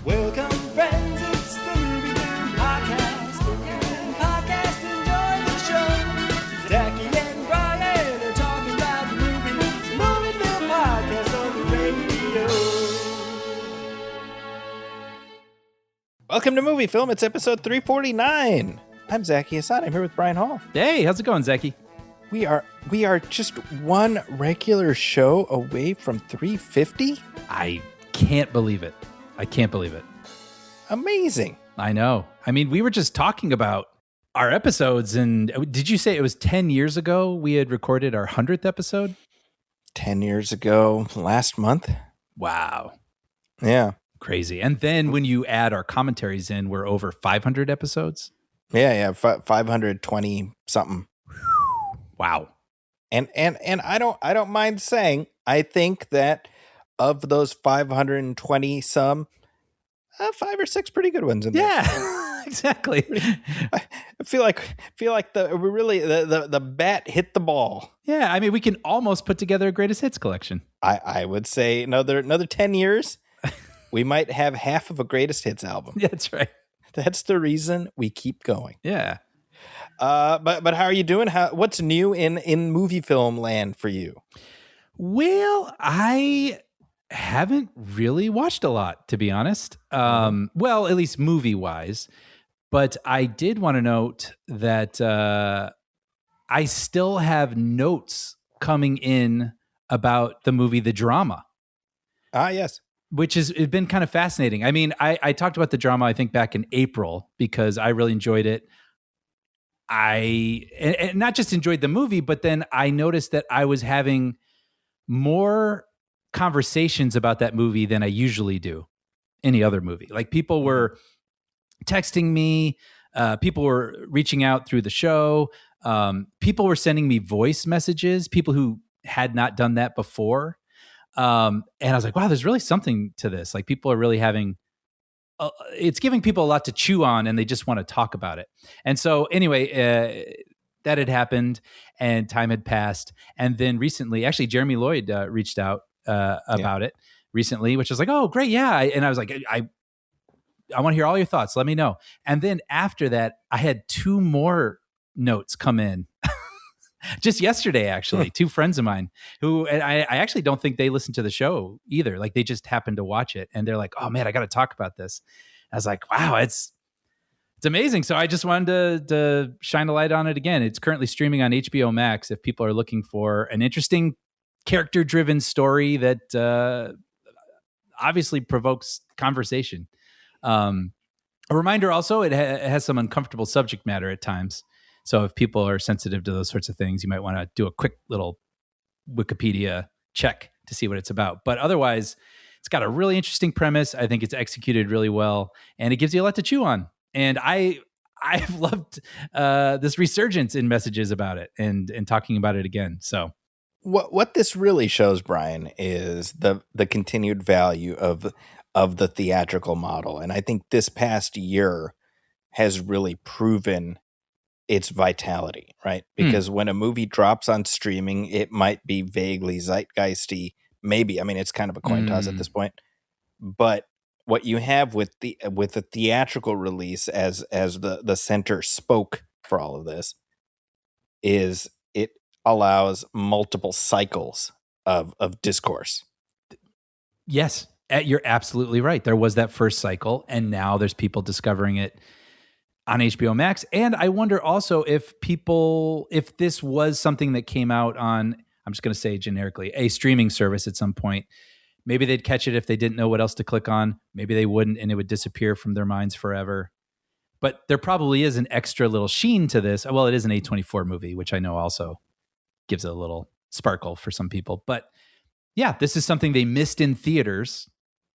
Welcome, friends, it's the Movie Film Podcast. Podcast, enjoy the show. Zachy and Brian are talking about movies. Movie Film Podcast on the radio. Welcome to Movie Film. It's episode 349. I'm Zachy Assad. I'm here with Brian Hall. Hey, how's it going, Zachy? We are just one regular show away from 350. I can't believe it. Amazing. I know. I mean, we were just talking about our episodes, and did you say it was 10 years ago we had recorded our 100th episode? 10 years ago, last month. Wow. Yeah. Crazy. And then when you add our commentaries in, we're over 500 episodes. Yeah, 520 something. Wow. And I don't mind saying, I think that of those 520 some, 5 or 6 pretty good ones in there. Yeah, exactly. I feel like the bat hit the ball. Yeah, I mean, we can almost put together a greatest hits collection. I would say another 10 years, we might have half of a greatest hits album. Yeah, that's right. That's the reason we keep going. Yeah. But how are you doing? What's new in movie film land for you? Well, I haven't really watched a lot, to be honest. Well, at least movie wise. But I did want to note that I still have notes coming in about the movie The Drama. Ah, yes. Which has been kind of fascinating. I mean, I talked about The Drama, I think, back in April because I really enjoyed it. And not just enjoyed the movie, but then I noticed that I was having more conversations about that movie than I usually do any other movie. Like people were texting me, people were reaching out through the show, people were sending me voice messages, people who had not done that before. And I was like, wow, there's really something to this. Like people are really having it's giving people a lot to chew on and they just want to talk about it. And so anyway, that had happened and time had passed. And then recently, actually, Jeremy Lloyd reached out about it recently, which was like, oh, great. Yeah. And I was like, I want to hear all your thoughts. Let me know. And then after that, I had 2 more notes come in. Just yesterday, actually, 2 friends of mine who I actually don't think they listen to the show either. Like they just happened to watch it and they're like, oh man, I got to talk about this. I was like, wow, it's amazing. So I just wanted to shine a light on it again. It's currently streaming on HBO Max. If people are looking for an interesting character driven story that obviously provokes conversation. A reminder also, it has some uncomfortable subject matter at times. So if people are sensitive to those sorts of things, you might want to do a quick little Wikipedia check to see what it's about. But otherwise, it's got a really interesting premise. I think it's executed really well, and it gives you a lot to chew on. And I've loved this resurgence in messages about it and talking about it again. So what this really shows, Brian, is the continued value of the theatrical model. And I think this past year has really proven its vitality, right? Because when a movie drops on streaming, it might be vaguely zeitgeisty. Maybe, I mean, it's kind of a coin toss at this point. But what you have with the theatrical release as the center spoke for all of this is it allows multiple cycles of discourse. Yes, you're absolutely right. There was that first cycle, and now there's people discovering it on HBO Max. And I wonder also if this was something that came out on, I'm just going to say generically, a streaming service at some point, maybe they'd catch it if they didn't know what else to click on. Maybe they wouldn't, and it would disappear from their minds forever. But there probably is an extra little sheen to this. Well, it is an A24 movie, which I know also gives it a little sparkle for some people. But yeah, this is something they missed in theaters.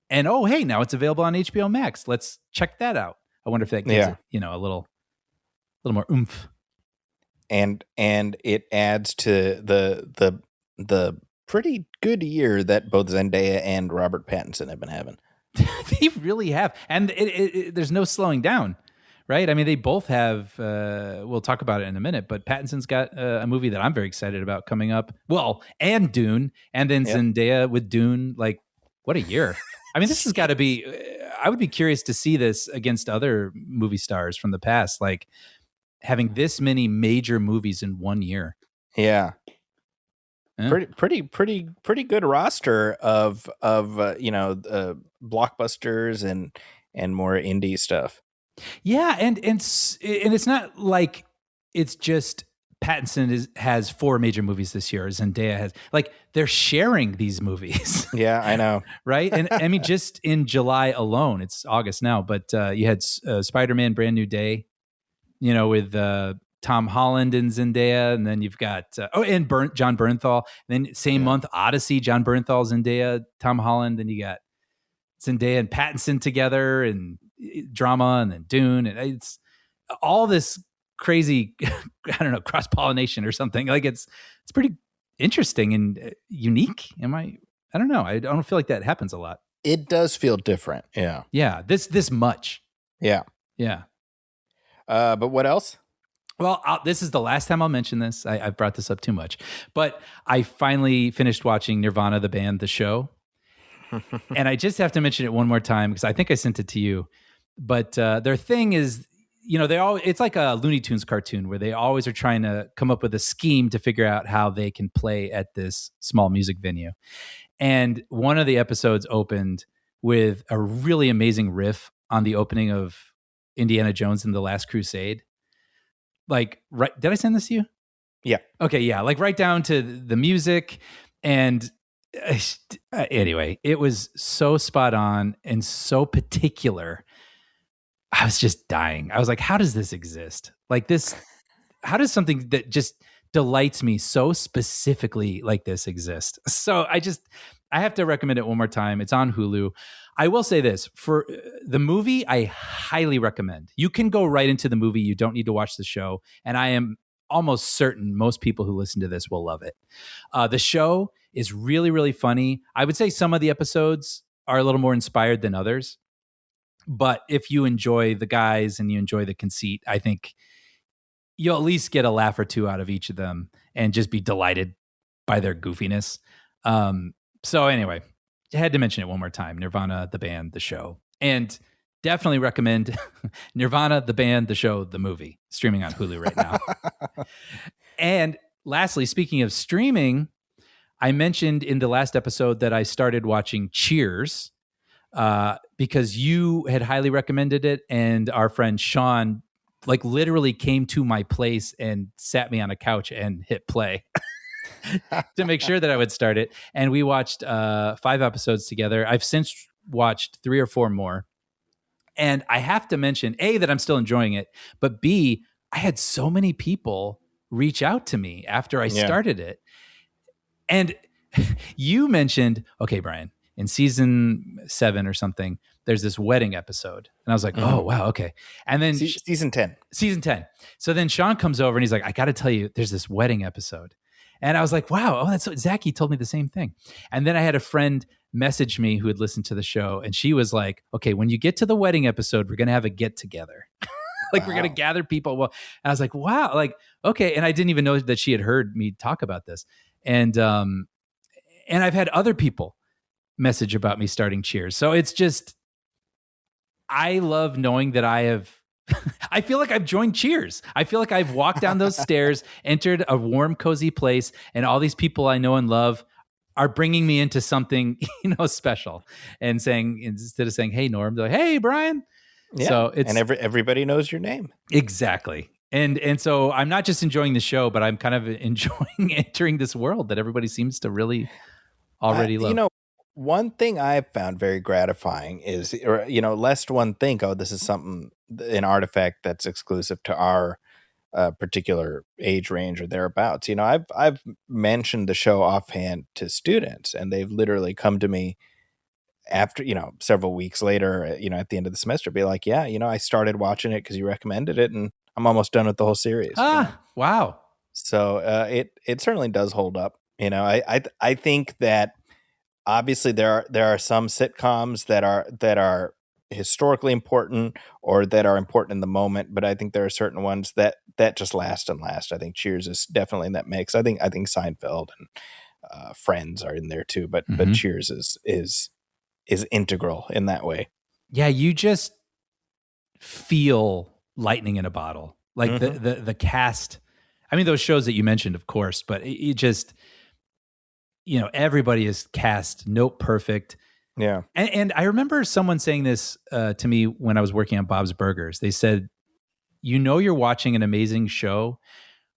And oh, hey, now it's available on HBO Max. Let's check that out. I wonder if that gives it, a little more oomph. And it adds to the pretty good year that both Zendaya and Robert Pattinson have been having. They really have. And there's no slowing down, right? I mean, they both have, we'll talk about it in a minute, but Pattinson's got a movie that I'm very excited about coming up. Well, and Dune, and then Zendaya with Dune. Like, what a year. I mean, this has got to be, I would be curious to see this against other movie stars from the past, like having this many major movies in one year. Yeah. Yeah. Pretty good roster of blockbusters and more indie stuff. Yeah, and it's not like it's just Pattinson has 4 major movies this year. Zendaya has, like, they're sharing these movies. Yeah, I know. Right? And I mean, just in July alone, it's August now, but you had Spider-Man Brand New Day, with Tom Holland and Zendaya, and then you've got John Bernthal. And then same month, Odyssey, John Bernthal, Zendaya, Tom Holland. Then you got Zendaya and Pattinson together, and drama, and then Dune, and it's all this crazy, I don't know, cross pollination or something. Like it's pretty interesting and unique. I don't know. I don't feel like that happens a lot. It does feel different. Yeah. Yeah. This much. Yeah. Yeah. But what else? Well, this is the last time I'll mention this. I've brought this up too much, but I finally finished watching Nirvana, the band, the show. And I just have to mention it one more time because I think I sent it to you. But their thing is, it's like a Looney Tunes cartoon where they always are trying to come up with a scheme to figure out how they can play at this small music venue. And one of the episodes opened with a really amazing riff on the opening of Indiana Jones and the Last Crusade. Like, right? Did I send this to you? Yeah. Okay. Yeah. Like right down to the music. And anyway, it was so spot on and so particular. I was just dying. I was like, how does this exist? Like this, how does something that just delights me so specifically like this exist? So I have to recommend it one more time. It's on Hulu. I will say this, for the movie, I highly recommend. You can go right into the movie. You don't need to watch the show. And I am almost certain most people who listen to this will love it. The show is really, really funny. I would say some of the episodes are a little more inspired than others. But if you enjoy the guys and you enjoy the conceit, I think you'll at least get a laugh or two out of each of them and just be delighted by their goofiness. So anyway, I had to mention it one more time. Nirvana, the band, the show. And definitely recommend Nirvana, the band, the show, the movie, streaming on Hulu right now. And lastly, speaking of streaming, I mentioned in the last episode that I started watching Cheers because you had highly recommended it, and our friend Sean like literally came to my place and sat me on a couch and hit play to make sure that I would start it. And we watched 5 episodes together. I've since watched 3 or 4 more. And I have to mention, A, that I'm still enjoying it, but B, I had so many people reach out to me after I started it. And you mentioned, okay, Brian, in season 7 or something, there's this wedding episode. And I was like, oh, wow, okay. And then season 10. Season 10. So then Sean comes over and he's like, I got to tell you, there's this wedding episode. And I was like, wow, that's what Zachy told me the same thing. And then I had a friend message me who had listened to the show. And she was like, okay, when you get to the wedding episode, we're going to have a get together. Like, we're going to gather people. Well, and I was like, wow, like, okay. And I didn't even know that she had heard me talk about this. And I've had other people message about me starting Cheers. So it's just, I love knowing that I have, I feel like I've joined Cheers. I feel like I've walked down those stairs, entered a warm, cozy place, and all these people I know and love are bringing me into something, special, and saying, instead of saying, hey, Norm, they're like, hey, Brian. Yeah. So it's, and everybody knows your name. Exactly. And so I'm not just enjoying the show, but I'm kind of enjoying entering this world that everybody seems to really already love. One thing I've found very gratifying is, lest one think, oh, this is an artifact that's exclusive to our particular age range or thereabouts. I've mentioned the show offhand to students, and they've literally come to me after, several weeks later, at the end of the semester, be like, yeah, I started watching it because you recommended it, and I'm almost done with the whole series. Wow. So it certainly does hold up. I think that obviously there are some sitcoms that are historically important or that are important in the moment, but I think there are certain ones that just last and last. I think Cheers is definitely in that mix. I think Seinfeld and Friends are in there too, but Cheers is integral in that way. Yeah, you just feel lightning in a bottle. Like the cast. I mean, those shows that you mentioned, of course, but it just, everybody is cast note perfect. Yeah. And I remember someone saying this to me when I was working on Bob's Burgers. They said, you're watching an amazing show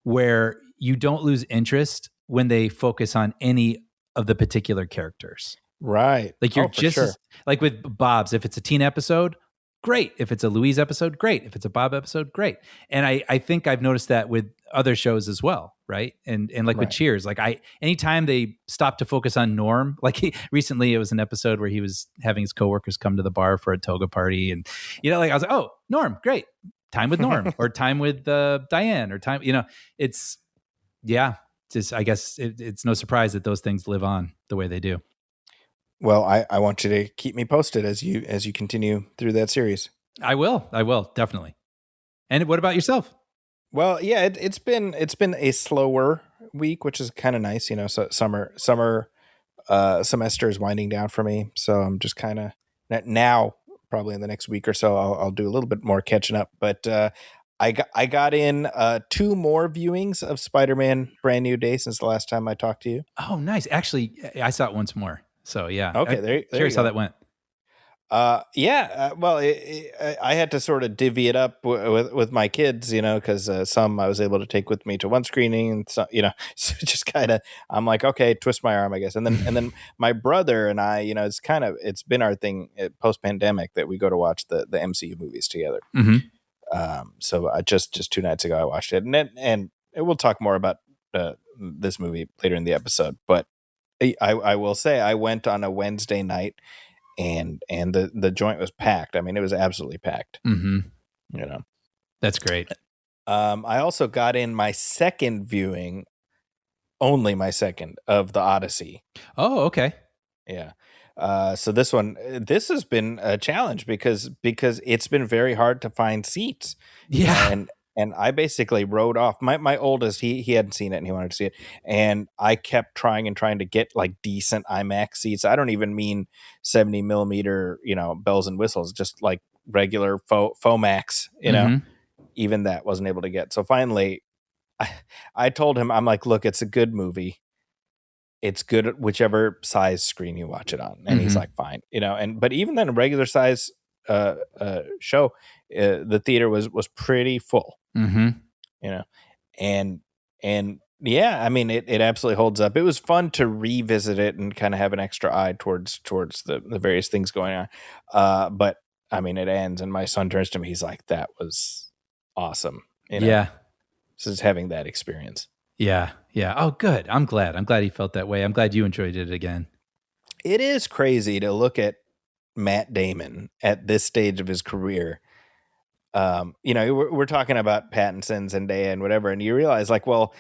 where you don't lose interest when they focus on any of the particular characters. Right. Like you're for sure. like with Bob's, if it's a teen episode, great. If it's a Louise episode, great. If it's a Bob episode, great. And I think I've noticed that with other shows as well, right? And like with Cheers, like anytime they stop to focus on Norm, like recently it was an episode where he was having his coworkers come to the bar for a toga party, and like I was like, oh, Norm, great. Time with Norm, or time with Diane, or time, it's just, I guess it's no surprise that those things live on the way they do. Well, I want you to keep me posted as you continue through that series. I will definitely. And what about yourself? Well, yeah, it's been a slower week, which is kind of nice, So summer semester is winding down for me, so I'm just kind of now, probably in the next week or so, I'll do a little bit more catching up. But I got in 2 more viewings of Spider-Man Brand New Day since the last time I talked to you. Oh, nice. Actually, I saw it once more. So yeah. Okay, there curious how that went. Well, I had to sort of divvy it up with my kids, because some I was able to take with me to one screening, and so, so just kind of, I'm like, okay, twist my arm, I guess. And then my brother and I, it's been our thing post pandemic that we go to watch the MCU movies together. Mm-hmm. So I just 2 nights ago I watched it, and we'll talk more about this movie later in the episode. But I will say I went on a Wednesday night, and the joint was packed. I mean, it was absolutely packed. Mm-hmm. That's great. I also got in my second viewing, only my second, of the Odyssey. Oh, okay. Yeah. So this has been a challenge because it's been very hard to find seats. Yeah. And I basically rode off. My oldest, he hadn't seen it and he wanted to see it. And I kept trying to get like decent IMAX seats. I don't even mean 70 millimeter, bells and whistles, just like regular FOMAX, even that wasn't able to get. So finally I told him, I'm like, look, it's a good movie. It's good at whichever size screen you watch it on. And he's like, fine, but even then a regular size show, the theater was pretty full. And yeah, I mean, it absolutely holds up. It was fun to revisit it and kind of have an extra eye towards the various things going on. But I mean, it ends and my son turns to me, he's like, that was awesome. Yeah. Just having that experience. Yeah. Oh, good. I'm glad he felt that way. I'm glad you enjoyed it again. It is crazy to look at Matt Damon at this stage of his career. We're talking about Pattinson, Zendaya, and whatever, and you realize, like, well,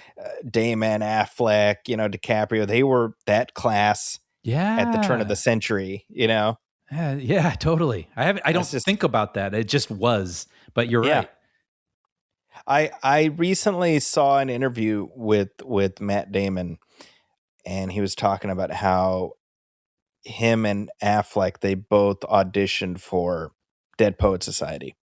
Damon, Affleck, DiCaprio, they were that class at the turn of the century, Yeah, totally. I don't think about that. It just was, but you're right. I recently saw an interview with Matt Damon, and he was talking about how him and Affleck, they both auditioned for Dead Poet Society.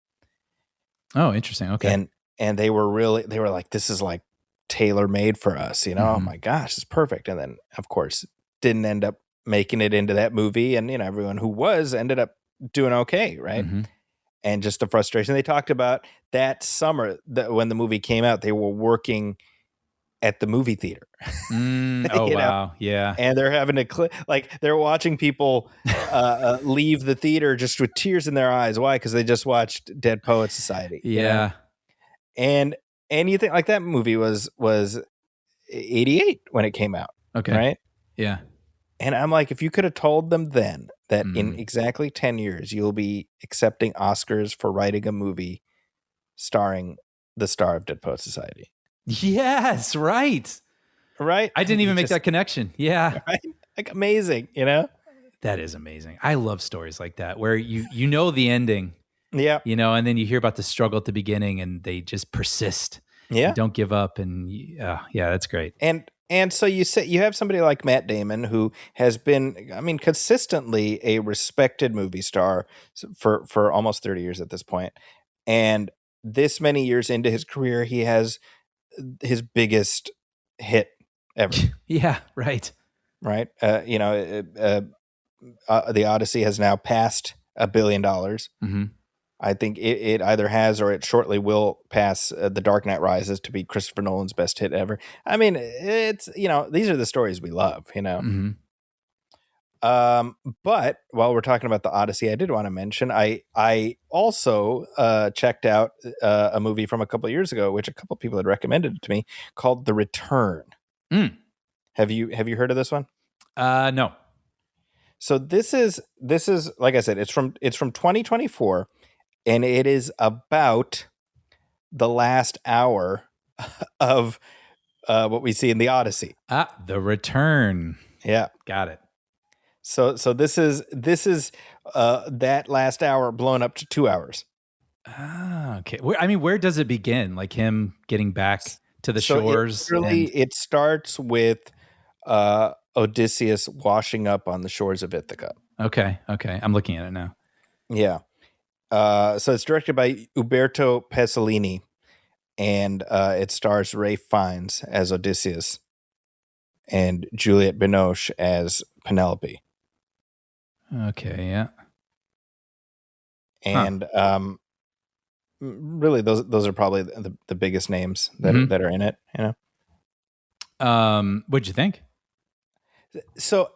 Oh, interesting. Okay. And they were like, this is like tailor made for us, Oh my gosh, it's perfect. And then of course didn't end up making it into that movie, and everyone who was ended up doing okay, right? And just the frustration. They talked about that summer that when the movie came out, they were working at the movie theater. Oh, wow. Yeah. And they're having to they're watching people leave the theater just with tears in their eyes. Why? Because they just watched Dead Poets Society. Yeah. And you think like that movie was 88 when it came out. Okay. Right? Yeah. And I'm like, if you could have told them then that in exactly 10 years, you'll be accepting Oscars for writing a movie starring the star of Dead Poets Society. Yes, right. Right. I didn't even make that connection. Yeah. Right? Like amazing, That is amazing. I love stories like that where you know the ending. Yeah. And then you hear about the struggle at the beginning and they just persist. Yeah. Don't give up. And yeah, that's great. And And so you have somebody like Matt Damon, who has been, I mean, consistently a respected movie star for almost 30 years at this point. And this many years into his career, he has his biggest hit ever. Yeah, right. Right. The Odyssey has now passed $1 billion. Mm-hmm. I think it either has or it shortly will pass The Dark Knight Rises to be Christopher Nolan's best hit ever. I mean, it's, these are the stories we love, Mm-hmm. But while we're talking about the Odyssey, I did want to mention I also checked out a movie from a couple of years ago, which a couple of people had recommended it to me, called The Return. Mm. Have you heard of this one? No. So this is like I said, it's from 2024, and it is about the last hour of what we see in the Odyssey. The Return. Yeah, got it. So this is that last hour blown up to 2 hours. Okay. Where does it begin? Like him getting back to the shores? It starts with Odysseus washing up on the shores of Ithaca. Okay. I'm looking at it now. Yeah. So it's directed by Uberto Pasolini, and it stars Ralph Fiennes as Odysseus and Juliette Binoche as Penelope. Okay, yeah. And really, those are probably the biggest names that are in it. What'd you think? So,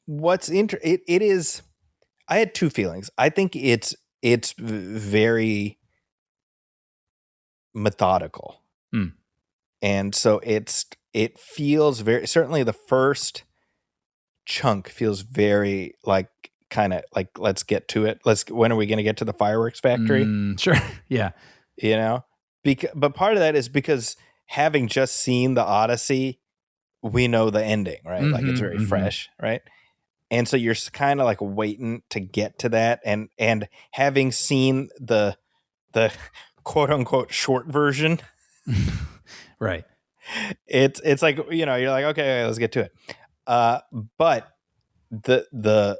what's it is. I had two feelings. I think it's very methodical, and so it feels very, certainly the first chunk feels very kind of like, let's get to it. When are we going to get to the fireworks factory? Sure. Yeah. But part of that is because having just seen the Odyssey, we know the ending, right? Like it's very fresh, right? And so you're kind of like waiting to get to that, and having seen the quote unquote short version, right? It's like, you're like, okay, let's get to it. But the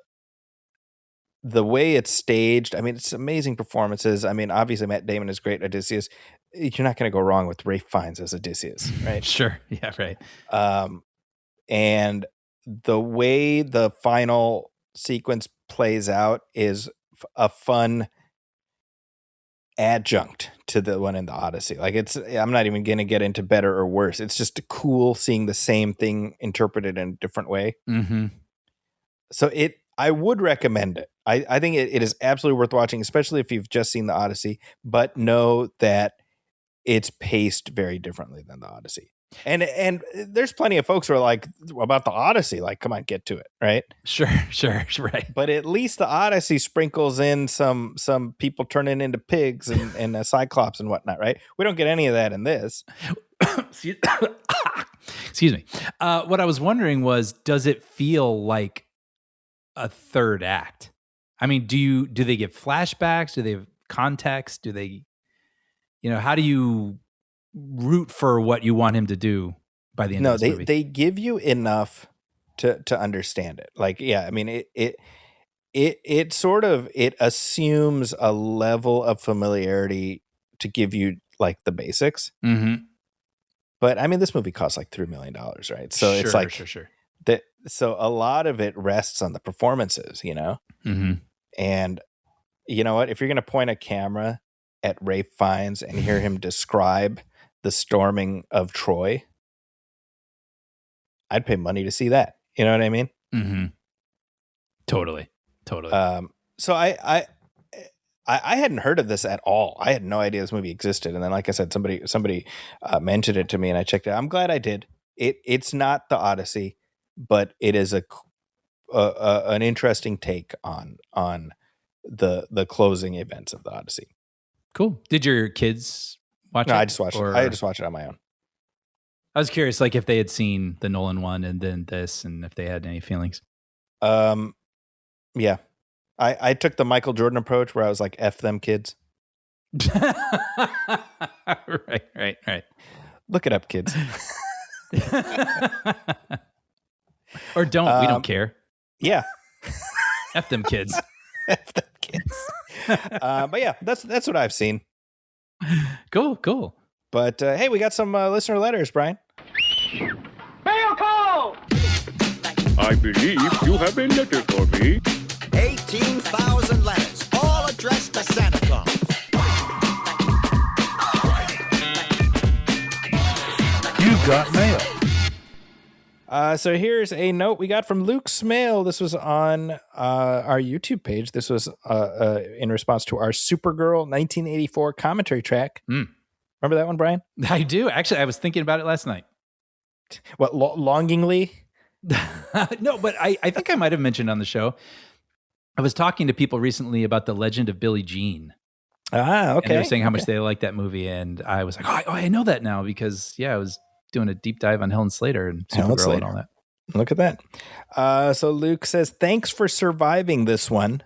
way it's staged, I mean, it's amazing performances. I mean, obviously Matt Damon is great. Odysseus, you're not going to go wrong with Ralph Fiennes as Odysseus, right? Sure. Yeah. Right. And the way the final sequence plays out is a fun adjunct to the one in the Odyssey. Like I'm not even going to get into better or worse. It's just cool seeing the same thing interpreted in a different way. Mm-hmm. So I would recommend it. I think it is absolutely worth watching, especially if you've just seen the Odyssey, but know that it's paced very differently than the Odyssey. And there's plenty of folks who are like, about the Odyssey, like, come on, get to it, right? Sure, right. But at least the Odyssey sprinkles in some people turning into pigs and a cyclops and whatnot, right? We don't get any of that in this. Excuse me. What I was wondering was, does it feel like a third act? I mean, do they give flashbacks? Do they have context? Do they, how do you root for what you want him to do by the end of this movie? They give you enough to understand it. Like, yeah, I mean, it sort of, it assumes a level of familiarity to give you like the basics. Mm-hmm. But I mean, this movie costs like $3 million, right? So it's like, sure. So a lot of it rests on the performances, Mm-hmm. And you know what? If you're going to point a camera at Ralph Fiennes and hear him describe the storming of Troy, I'd pay money to see that. You know what I mean? Mm-hmm. Totally. So I hadn't heard of this at all. I had no idea this movie existed. And then, like I said, somebody mentioned it to me, and I checked it out. I'm glad I did. It's not the Odyssey, but it is an interesting take on the closing events of the Odyssey. Cool. Did your kids watch it? No, I just watched it. I just watched it on my own. I was curious, like if they had seen the Nolan one and then this, and if they had any feelings. Yeah. I took the Michael Jordan approach where I was like, F them kids. Right. Look it up, kids. Or don't. We don't care. Yeah. F them kids. F them kids. But yeah, that's what I've seen. Cool. But hey, we got some listener letters, Brian. Mail call! I believe you have a letter for me. 18,000 letters, all addressed to Santa Claus. You got mail. So here's a note we got from Luke Smale. This was on our YouTube page. This was in response to our Supergirl 1984 commentary track. Remember that one, Brian? I do. Actually, I was thinking about it last night. What, longingly? No, but I think I might have mentioned on the show. I was talking to people recently about The Legend of Billie Jean. Ah, okay. And they were saying how much they like that movie. And I was like, I know that now because, I was doing a deep dive on Helen Slater and Supergirl and all that. Look at that. So Luke says, thanks for surviving this one.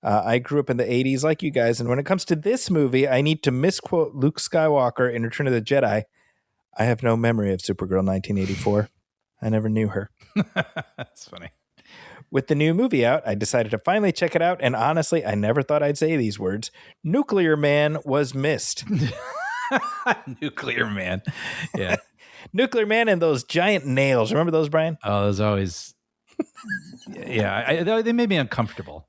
I grew up in the 80s like you guys, and when it comes to this movie, I need to misquote Luke Skywalker in Return of the Jedi. I have no memory of Supergirl 1984. I never knew her. That's funny. With the new movie out, I decided to finally check it out, and honestly, I never thought I'd say these words. Nuclear Man was missed. Nuclear Man. Yeah. Nuclear Man and those giant nails. Remember those, Brian? Oh, those always... they made me uncomfortable.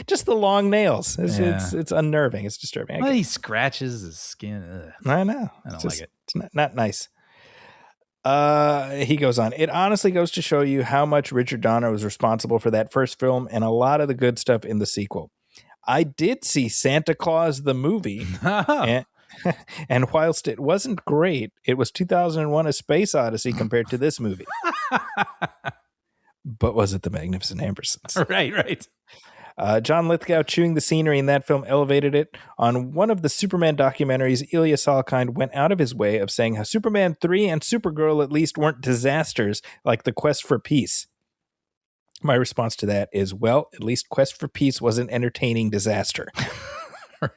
Just the long nails. It's unnerving. It's disturbing. Well, he scratches his skin. Ugh. I know. I don't like it. It's not nice. He goes on. It honestly goes to show you how much Richard Donner was responsible for that first film and a lot of the good stuff in the sequel. I did see Santa Claus the movie, and whilst it wasn't great, it was 2001: A Space Odyssey compared to this movie. But was it The Magnificent Ambersons? Right. John Lithgow chewing the scenery in that film elevated it. On one of the Superman documentaries, Ilya Salkind went out of his way of saying how Superman 3 and Supergirl at least weren't disasters like the Quest for Peace. My response to that is, well, at least Quest for Peace was an entertaining disaster. Right.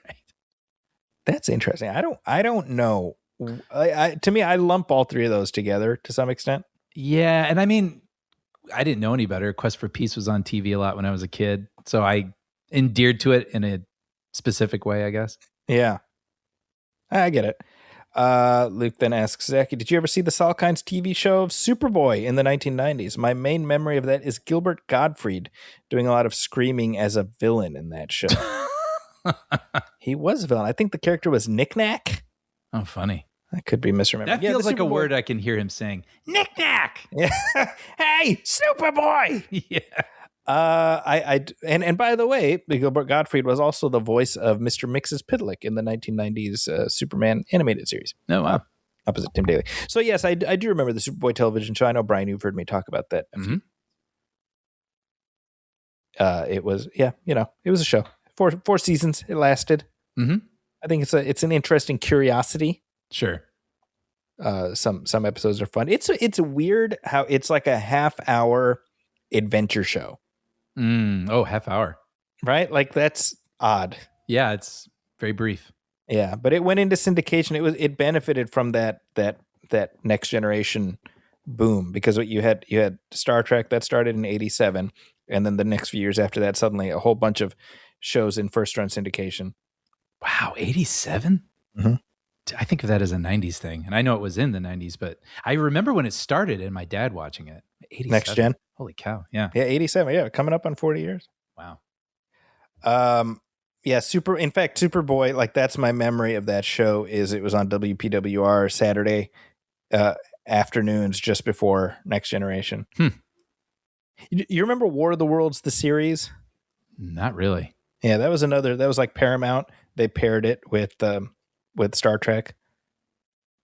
That's interesting. I don't know. To me, I lump all three of those together to some extent. Yeah, and I mean, I didn't know any better. Quest for Peace was on TV a lot when I was a kid, so I endeared to it in a specific way, I guess. Yeah, I get it. Luke then asks, Zachy, did you ever see the Salkinds TV show of Superboy in the 1990s? My main memory of that is Gilbert Gottfried doing a lot of screaming as a villain in that show. He was a villain. I think the character was Knick-Knack. Oh, funny. I could be misremembering. That feels like a word I can hear him saying. Knick-Knack! Yeah. Hey, Superboy! Yeah. And by the way, Gilbert Gottfried was also the voice of Mr. Mxyzptlk in the 1990s Superman animated series. Oh, wow. Opposite Tim Daly. So yes, I do remember the Superboy television show. I know, Brian, you've heard me talk about that. Mm-hmm. It was, it was a show. Four seasons it lasted. Mm-hmm. I think it's an interesting curiosity. Sure. Some episodes are fun. It's weird how it's like a half-hour adventure show. Half hour. Right? Like that's odd. Yeah, it's very brief. Yeah, but it went into syndication. It benefited from that Next Generation boom because you had Star Trek that started in 87, and then the next few years after that, suddenly a whole bunch of shows in first run syndication. Wow, 87? Mm-hmm. I think of that as a 90s thing, and I know it was in the 90s, but I remember when it started and my dad watching it. 87. Next Gen. Holy cow! Yeah, 87. Yeah, coming up on 40 years. Wow. Yeah, In fact, Superboy, like that's my memory of that show. Is it was on WPWR Saturday afternoons just before Next Generation. You remember War of the Worlds, the series? Not really. Yeah, that was like Paramount. They paired it with Star Trek.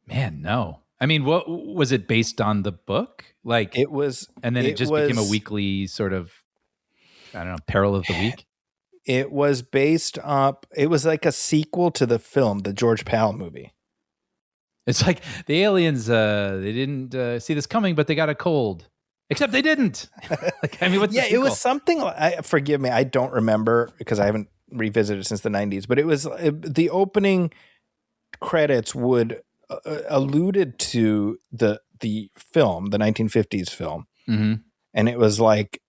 Man, no. I mean, what was it based on the book? Like it was, and then it just became a weekly sort of, I don't know, peril of the week. It was based up. It was like a sequel to the film, the George Powell movie. It's like the aliens. They didn't see this coming, but they got a cold. Except they didn't. Like, I mean, what's the sequel? It was something. Forgive me, I don't remember because I haven't revisited since the 90s. But it was the opening credits would alluded to the film, the 1950s film, Mm-hmm. and it was like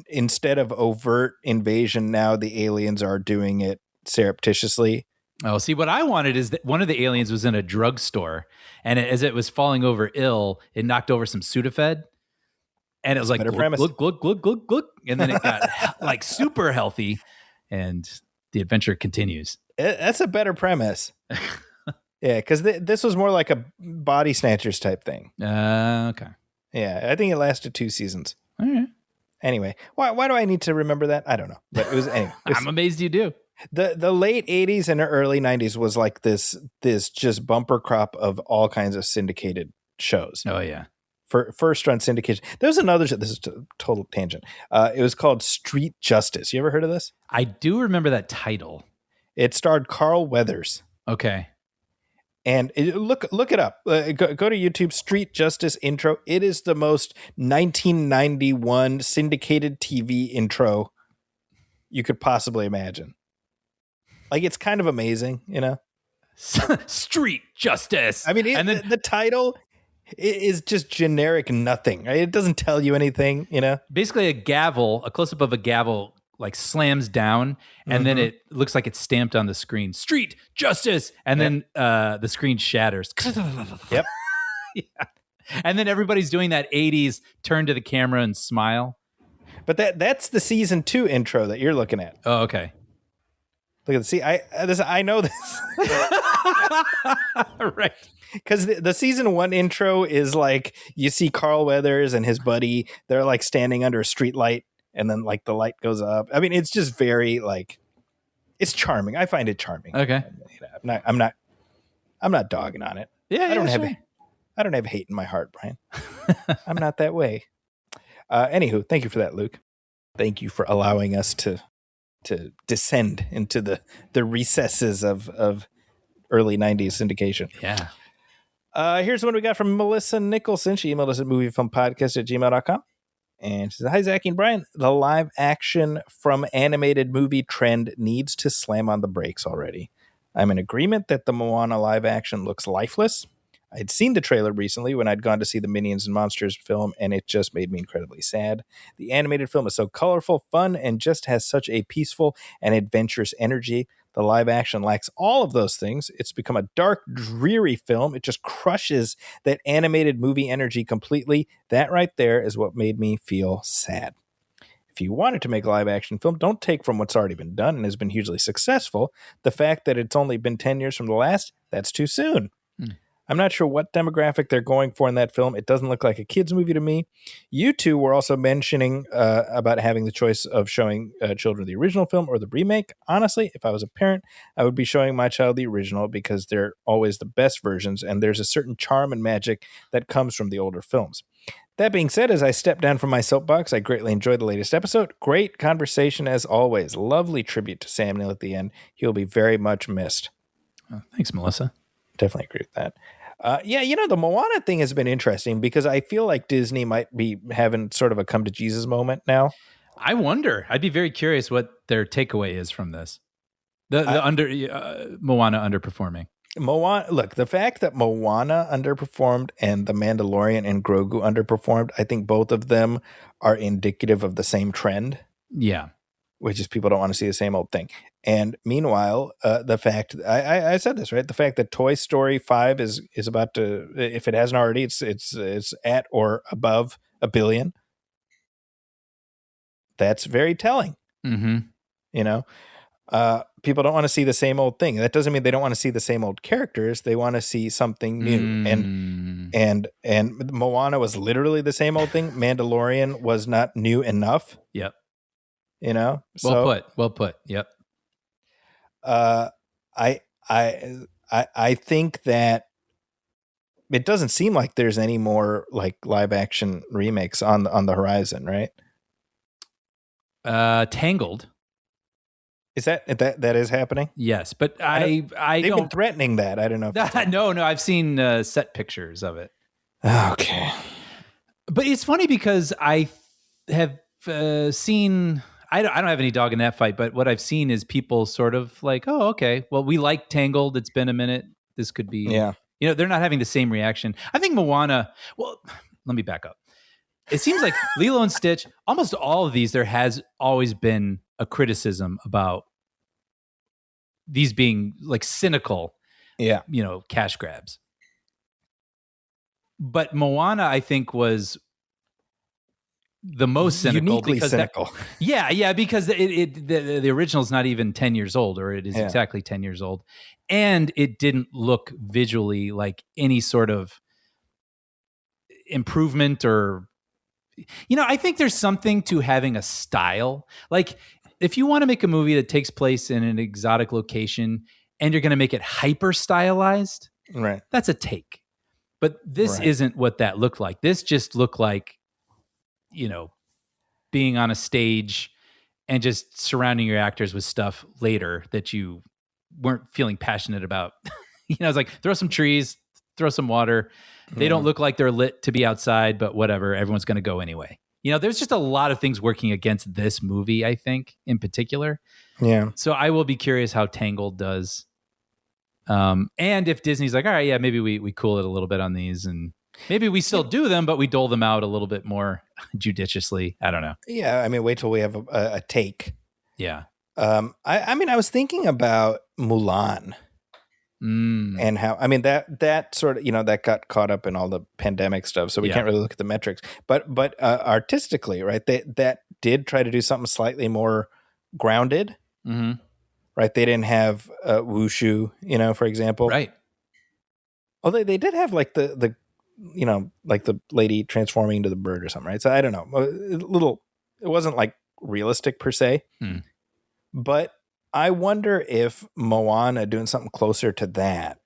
instead of overt invasion, now the aliens are doing it surreptitiously. Oh, see, what I wanted is that one of the aliens was in a drugstore, and as it was falling over ill, it knocked over some Sudafed, and it was like better glug, premise. glug, glug, glug, glug, glug, and then it got like super healthy, and the adventure continues. That's a better premise. Yeah, because this was more like a Body Snatchers type thing. Okay. Yeah, I think it lasted 2 seasons. All right. Anyway, why do I need to remember that? I don't know. But it was anyway. I'm amazed you do. The late 80s and early 90s was like this just bumper crop of all kinds of syndicated shows. Oh yeah. For first run syndication. There was another show. This is a total tangent. It was called Street Justice. You ever heard of this? I do remember that title. It starred Carl Weathers. Okay. And look it up. Go to YouTube, Street Justice intro. It is the most 1991 syndicated TV intro you could possibly imagine. Like, it's kind of amazing, you know? Street Justice. I mean, and then the title is just generic nothing. Right? It doesn't tell you anything, you know? basically a close-up of a gavel, like slams down, and then it looks like it's stamped on the screen. Street Justice. And then the screen shatters. Yep. Yeah. And then everybody's doing that 80s turn to the camera and smile. But that's the season 2 intro that you're looking at. Oh, okay. Look at see, I know this. Right. Because the season 1 intro is like, you see Carl Weathers and his buddy, they're like standing under a street light, and then like the light goes up. I mean, it's just very like, it's charming. I find it charming. Okay. You know, I'm not dogging on it. Yeah, I don't sure. I don't have hate in my heart, Brian. I'm not that way. Anywho, thank you for that, Luke. Thank you for allowing us to descend into the recesses of early 90s syndication. Yeah. Here's one we got from Melissa Nicholson. She emailed us at moviefilmpodcast@gmail.com. And she says, hi, Zach and Brian. The live action from animated movie trend needs to slam on the brakes already. I'm in agreement that the Moana live action looks lifeless. I'd seen the trailer recently when I'd gone to see the Minions and Monsters film, and it just made me incredibly sad. The animated film is so colorful, fun, and just has such a peaceful and adventurous energy. The live action lacks all of those things. It's become a dark, dreary film. It just crushes that animated movie energy completely. That right there is what made me feel sad. If you wanted to make a live action film, don't take from what's already been done and has been hugely successful. The fact that it's only been 10 years from the last, that's too soon. I'm not sure what demographic they're going for in that film. It doesn't look like a kid's movie to me. You two were also mentioning about having the choice of showing children the original film or the remake. Honestly, if I was a parent, I would be showing my child the original because they're always the best versions, and there's a certain charm and magic that comes from the older films. That being said, as I step down from my soapbox, I greatly enjoyed the latest episode. Great conversation as always. Lovely tribute to Sam Neill at the end. He'll be very much missed. Oh, thanks, Melissa. Definitely agree with that. Yeah, you know, the Moana thing has been interesting because I feel like Disney might be having sort of a come to Jesus moment now. I wonder. I'd be very curious what their takeaway is from this. Moana underperforming. Look, the fact that Moana underperformed and The Mandalorian and Grogu underperformed, I think both of them are indicative of the same trend. Yeah. Which is people don't want to see the same old thing. And meanwhile, the fact I said this, right? The fact that Toy Story 5 is about to, if it hasn't already, it's at or above $1 billion. That's very telling. Mm-hmm. You know, people don't want to see the same old thing. That doesn't mean they don't want to see the same old characters. They want to see something new. And Moana was literally the same old thing. Mandalorian was not new enough. Yep. You know, well put. Yep. I think that it doesn't seem like there's any more like live action remakes on the horizon, right? Tangled. Is that is happening? Yes, but they've been threatening that. I don't know. No, I've seen set pictures of it. Okay, but it's funny because I have seen. I don't have any dog in that fight, but what I've seen is people sort of like, oh, okay, well, we like Tangled. It's been a minute. this could be. Yeah. They're not having the same reaction. I think Moana. Well, let me back up. It seems like Lilo and Stitch. Almost all of these, there has always been a criticism about these being like cynical. Yeah. Cash grabs. But Moana, I think, was the most cynical. Uniquely cynical. Because the original is not even 10 years old, or it is exactly 10 years old. And it didn't look visually like any sort of improvement or, I think there's something to having a style. Like, if you want to make a movie that takes place in an exotic location and you're going to make it hyper stylized, right? That's a take. But this isn't what that looked like. This just looked like, being on a stage and just surrounding your actors with stuff later that you weren't feeling passionate about. It's like, throw some trees, throw some water. They don't look like they're lit to be outside, but whatever. Everyone's going to go anyway. There's just a lot of things working against this movie, I think, in particular. Yeah. So I will be curious how Tangled does. And if Disney's like, all right, yeah, maybe we cool it a little bit on these, and maybe we still do them, but we dole them out a little bit more judiciously. I don't know. Yeah. I mean, wait till we have a take. Yeah. I was thinking about Mulan. And how, that sort of, that got caught up in all the pandemic stuff. So we can't really look at the metrics, but artistically, right. That did try to do something slightly more grounded. Mm-hmm. Right. They didn't have wushu, for example. Right. Although they did have like the like the lady transforming into the bird or something. Right. So I don't know, it wasn't like realistic per se, but I wonder if Moana doing something closer to that,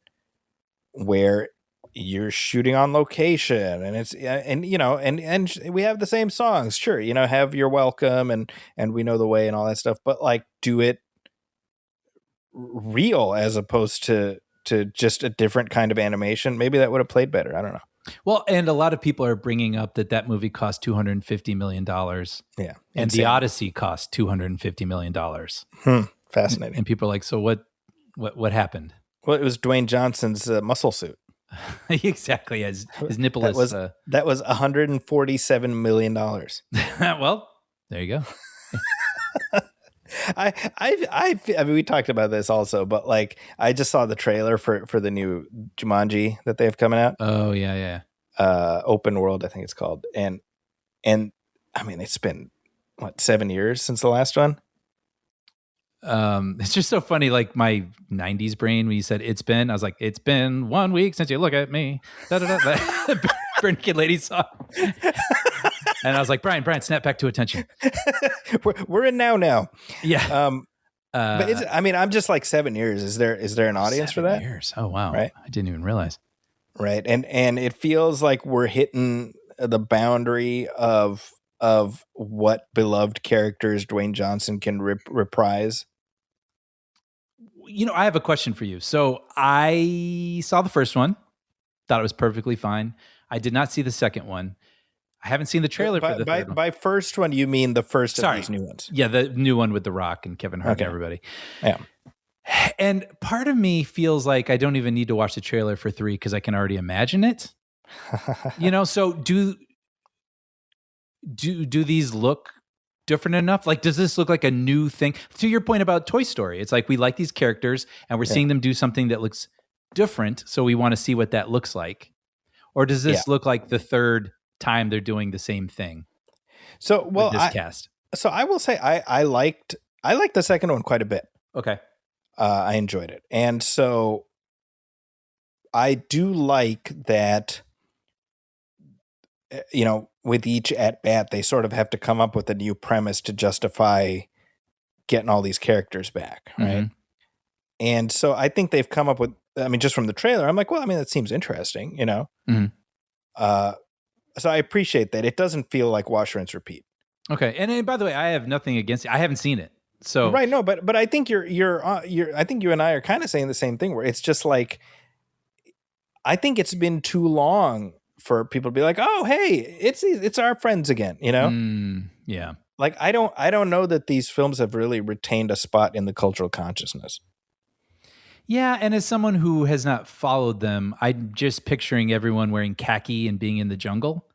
where you're shooting on location and it's, and we have the same songs. Sure. Have You're Welcome and We Know the Way and all that stuff, but like do it real as opposed to just a different kind of animation. Maybe that would have played better. I don't know. Well, and a lot of people are bringing up that movie cost $250 million. Yeah. And the Odyssey cost $250 million. Fascinating. And people are like, so what happened? Well, it was Dwayne Johnson's muscle suit. Exactly. His nipple that was $147 million. Well, there you go. I mean, we talked about this also, but like, I just saw the trailer for the new Jumanji that they have coming out. Oh yeah. Open World, I think it's called. And I mean, it's been 7 years since the last one. It's just so funny. Like my 90s brain, when you said it's been, I was like, it's been 1 week since you look at me. Burn Kid Lady song. And I was like, Brian, snap back to attention. we're in now. Yeah. But it's, I'm just like 7 years. Is there an audience for that? 7 years. Oh wow. Right. I didn't even realize. Right. And it feels like we're hitting the boundary of what beloved characters Dwayne Johnson can reprise. I have a question for you. So I saw the first one, thought it was perfectly fine. I did not see the second one. I haven't seen the trailer for the third one. By first one, you mean the first of these new ones? Yeah, the new one with The Rock and Kevin Hart and everybody. Yeah. And part of me feels like I don't even need to watch the trailer for 3 because I can already imagine it. So do these look different enough? Like, does this look like a new thing? To your point about Toy Story, it's like we like these characters and we're seeing them do something that looks different, so we want to see what that looks like. Or does this look like the third time they're doing the same thing? So, well, with this cast. So I will say I liked the second one quite a bit. Okay. I enjoyed it. And so I do like that, with each at bat, they sort of have to come up with a new premise to justify getting all these characters back. Right. Mm-hmm. And so I think they've come up with, just from the trailer, I'm like, well, that seems interesting, Mm-hmm. So I appreciate that. It doesn't feel like wash, rinse, repeat. Okay. And by the way, I have nothing against it. I haven't seen it. So right. No, but I think I think you and I are kind of saying the same thing, where it's just like, I think it's been too long for people to be like, oh, hey, it's our friends again, Yeah. Like, I don't know that these films have really retained a spot in the cultural consciousness. Yeah, and as someone who has not followed them, I'm just picturing everyone wearing khaki and being in the jungle.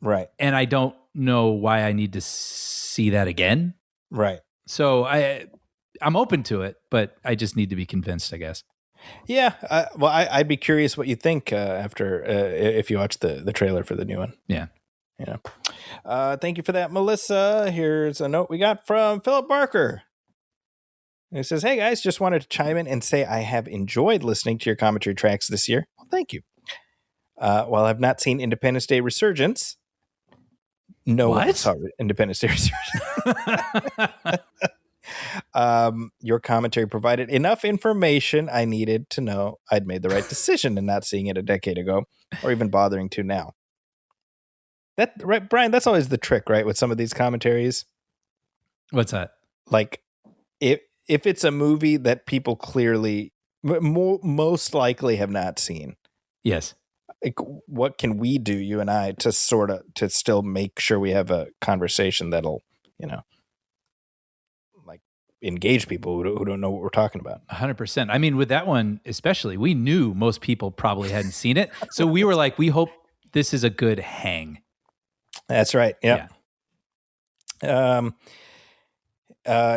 Right. And I don't know why I need to see that again. Right. So I'm open to it, but I just need to be convinced, I guess. Yeah. I'd be curious what you think after if you watch the trailer for the new one. Yeah. Thank you for that, Melissa. Here's a note we got from Philip Barker. He says, "Hey guys, just wanted to chime in and say I have enjoyed listening to your commentary tracks this year." Well, thank you. While I've not seen Independence Day Resurgence, no one saw Independence Day Resurgence. Your commentary provided enough information I needed to know I'd made the right decision in not seeing it a decade ago, or even bothering to now. That right, Brian? That's always the trick, right? With some of these commentaries. What's that? Like, if it's a movie that people clearly, most likely have not seen. Yes. Like, what can we do, you and I, to still make sure we have a conversation that'll, like engage people who don't know what we're talking about? 100%. I mean, with that one especially, we knew most people probably hadn't seen it, so we were like, we hope this is a good hang. That's right. Yep. Yeah.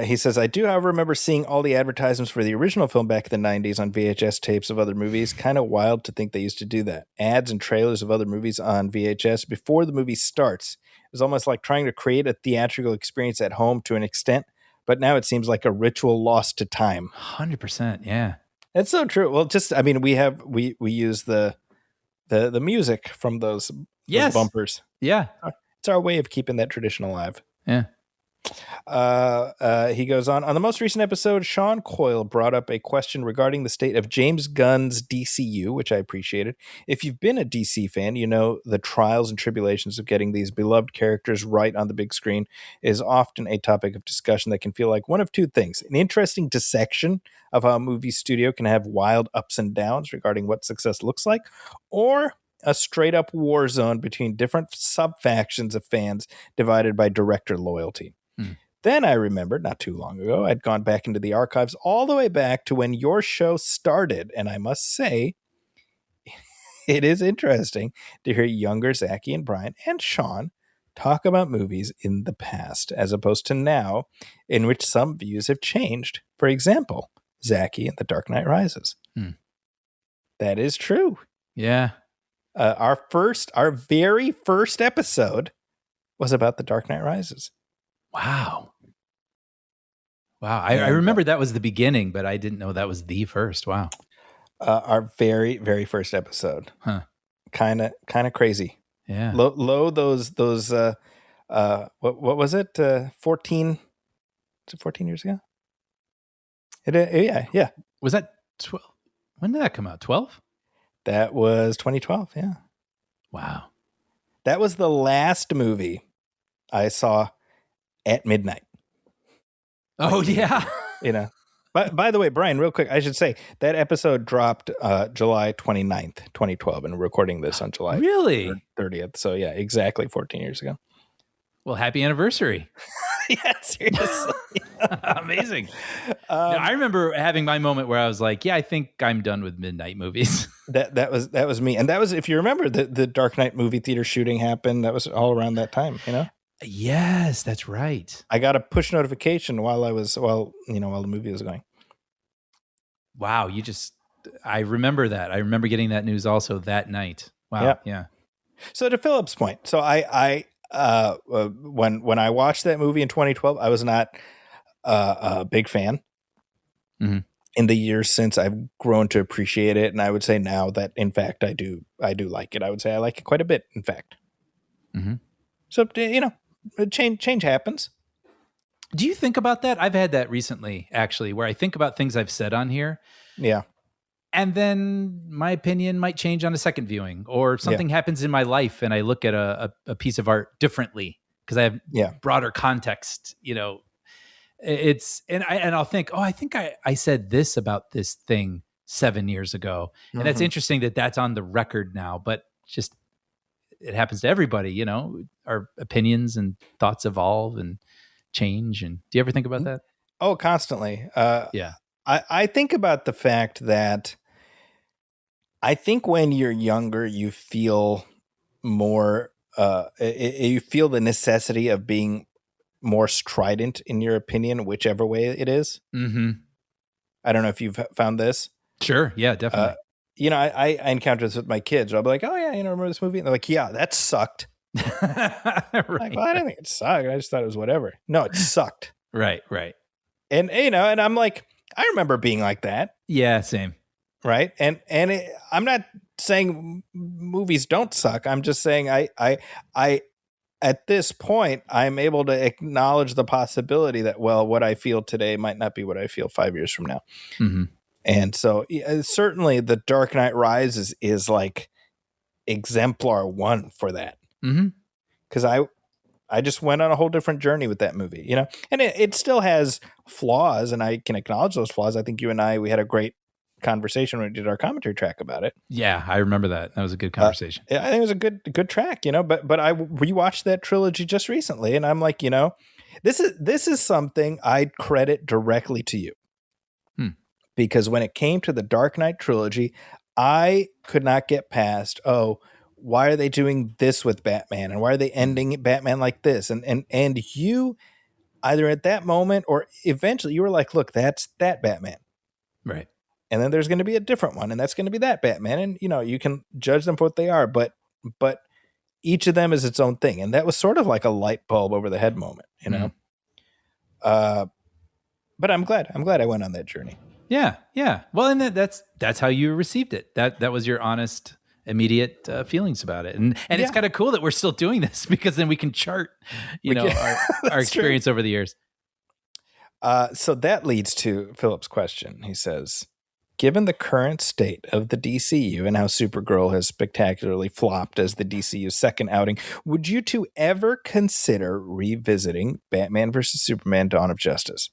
He says, I do, however, remember seeing all the advertisements for the original film back in the 90s on VHS tapes of other movies. Kind of wild to think they used to do that. Ads and trailers of other movies on VHS before the movie starts. It was almost like trying to create a theatrical experience at home to an extent, but now it seems like a ritual lost to time. 100%. Yeah. That's so true. Well, we use the music from those bumpers. Yeah. It's our way of keeping that tradition alive. Yeah. He goes on the most recent episode, Sean Coyle brought up a question regarding the state of James Gunn's DCU, which I appreciated. If you've been a DC fan, you know the trials and tribulations of getting these beloved characters right on the big screen is often a topic of discussion that can feel like one of two things: an interesting dissection of how a movie studio can have wild ups and downs regarding what success looks like, or a straight up war zone between different sub factions of fans divided by director loyalty. Then I remembered, not too long ago, I'd gone back into the archives all the way back to when your show started, and I must say, it is interesting to hear younger Zachy and Brian and Sean talk about movies in the past, as opposed to now, in which some views have changed. For example, Zachy and The Dark Knight Rises. That is true. Yeah. Our very first episode was about The Dark Knight Rises. Wow. I remember that was the beginning, but I didn't know that was the first. Wow. Our very, very first episode. Huh. Kind of crazy. Yeah. Low those what was it? 14? Was it 14 years ago? Yeah. Was that 12? When did that come out? 12? That was 2012. Yeah. Wow. That was the last movie I saw at midnight. Oh, yeah. But by the way, Brian, real quick, I should say that episode dropped July 29th, 2012, and we're recording this on July 30th. So yeah, exactly 14 years ago. Well, happy anniversary. Yeah, seriously. Amazing. I remember having my moment where I was like, yeah, I think I'm done with midnight movies. That was me. And that was, if you remember, the Dark Knight movie theater shooting happened. That was all around that time, Yes, that's right. I got a push notification while the movie was going. Wow, I remember that. I remember getting that news also that night. Wow. Yeah. So to Philip's point, so I when I watched that movie in 2012, I was not a big fan. Mm-hmm. In the years since, I've grown to appreciate it, and I would say now that in fact I do like it. I would say I like it quite a bit, in fact. Mm-hmm. So change happens. Do you think about that? I've had that recently, actually, where I think about things I've said on here. Yeah. And then my opinion might change on a second viewing, or something happens in my life and I look at a piece of art differently because I have broader context, and I'll think, I think I said this about this thing 7 years ago. And that's interesting that that's on the record now, but just, it happens to everybody, our opinions and thoughts evolve and change. And do you ever think about that? Oh, constantly. Yeah. I think about the fact that I think when you're younger, you feel more, you feel the necessity of being more strident in your opinion, whichever way it is. Mm-hmm. I don't know if you've found this. Sure. Yeah, definitely. I encounter this with my kids. I'll be like, oh yeah, remember this movie? And they're like, yeah, that sucked. Right. Like, well, I didn't think it sucked. I just thought it was whatever. No, it sucked. Right. And and I'm like, I remember being like that. Yeah, same. Right. I'm not saying movies don't suck. I'm just saying I at this point, I'm able to acknowledge the possibility that, well, what I feel today might not be what I feel 5 years from now. Mm-hmm. And so certainly the Dark Knight Rises is like exemplar one for that. Mm-hmm. Because I just went on a whole different journey with that movie, and it still has flaws, and I can acknowledge those flaws. I think you and we had a great conversation when we did our commentary track about it. Yeah, I remember that. That was a good conversation. I think it was a good track, but I rewatched that trilogy just recently, and I'm like, this is something I'd credit directly to you. Because when it came to the Dark Knight trilogy, I could not get past, why are they doing this with Batman? And why are they ending Batman like this? And you, either at that moment or eventually, you were like, look, that's that Batman. Right. And then there's going to be a different one, and that's going to be that Batman. And, you can judge them for what they are, but each of them is its own thing. And that was sort of like a light bulb over the head moment, But I'm glad I went on that journey. Yeah. Well, and that's how you received it. That was your honest, immediate feelings about it. And it's kind of cool that we're still doing this, because then we can chart, our experience over the years. So that leads to Philip's question. He says, given the current state of the DCU and how Supergirl has spectacularly flopped as the DCU's second outing, would you two ever consider revisiting Batman vs. Superman: Dawn of Justice?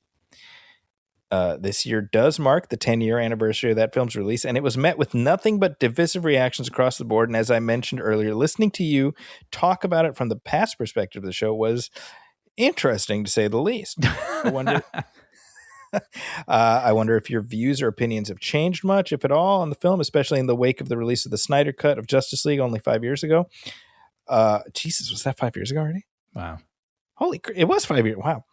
This year does mark the 10-year anniversary of that film's release, and it was met with nothing but divisive reactions across the board. And as I mentioned earlier, listening to you talk about it from the past perspective of the show was interesting, to say the least. I wonder if your views or opinions have changed much, if at all, on the film, especially in the wake of the release of the Snyder Cut of Justice League only 5 years ago. Jesus, was that 5 years ago already? Wow. It was 5 years. Wow.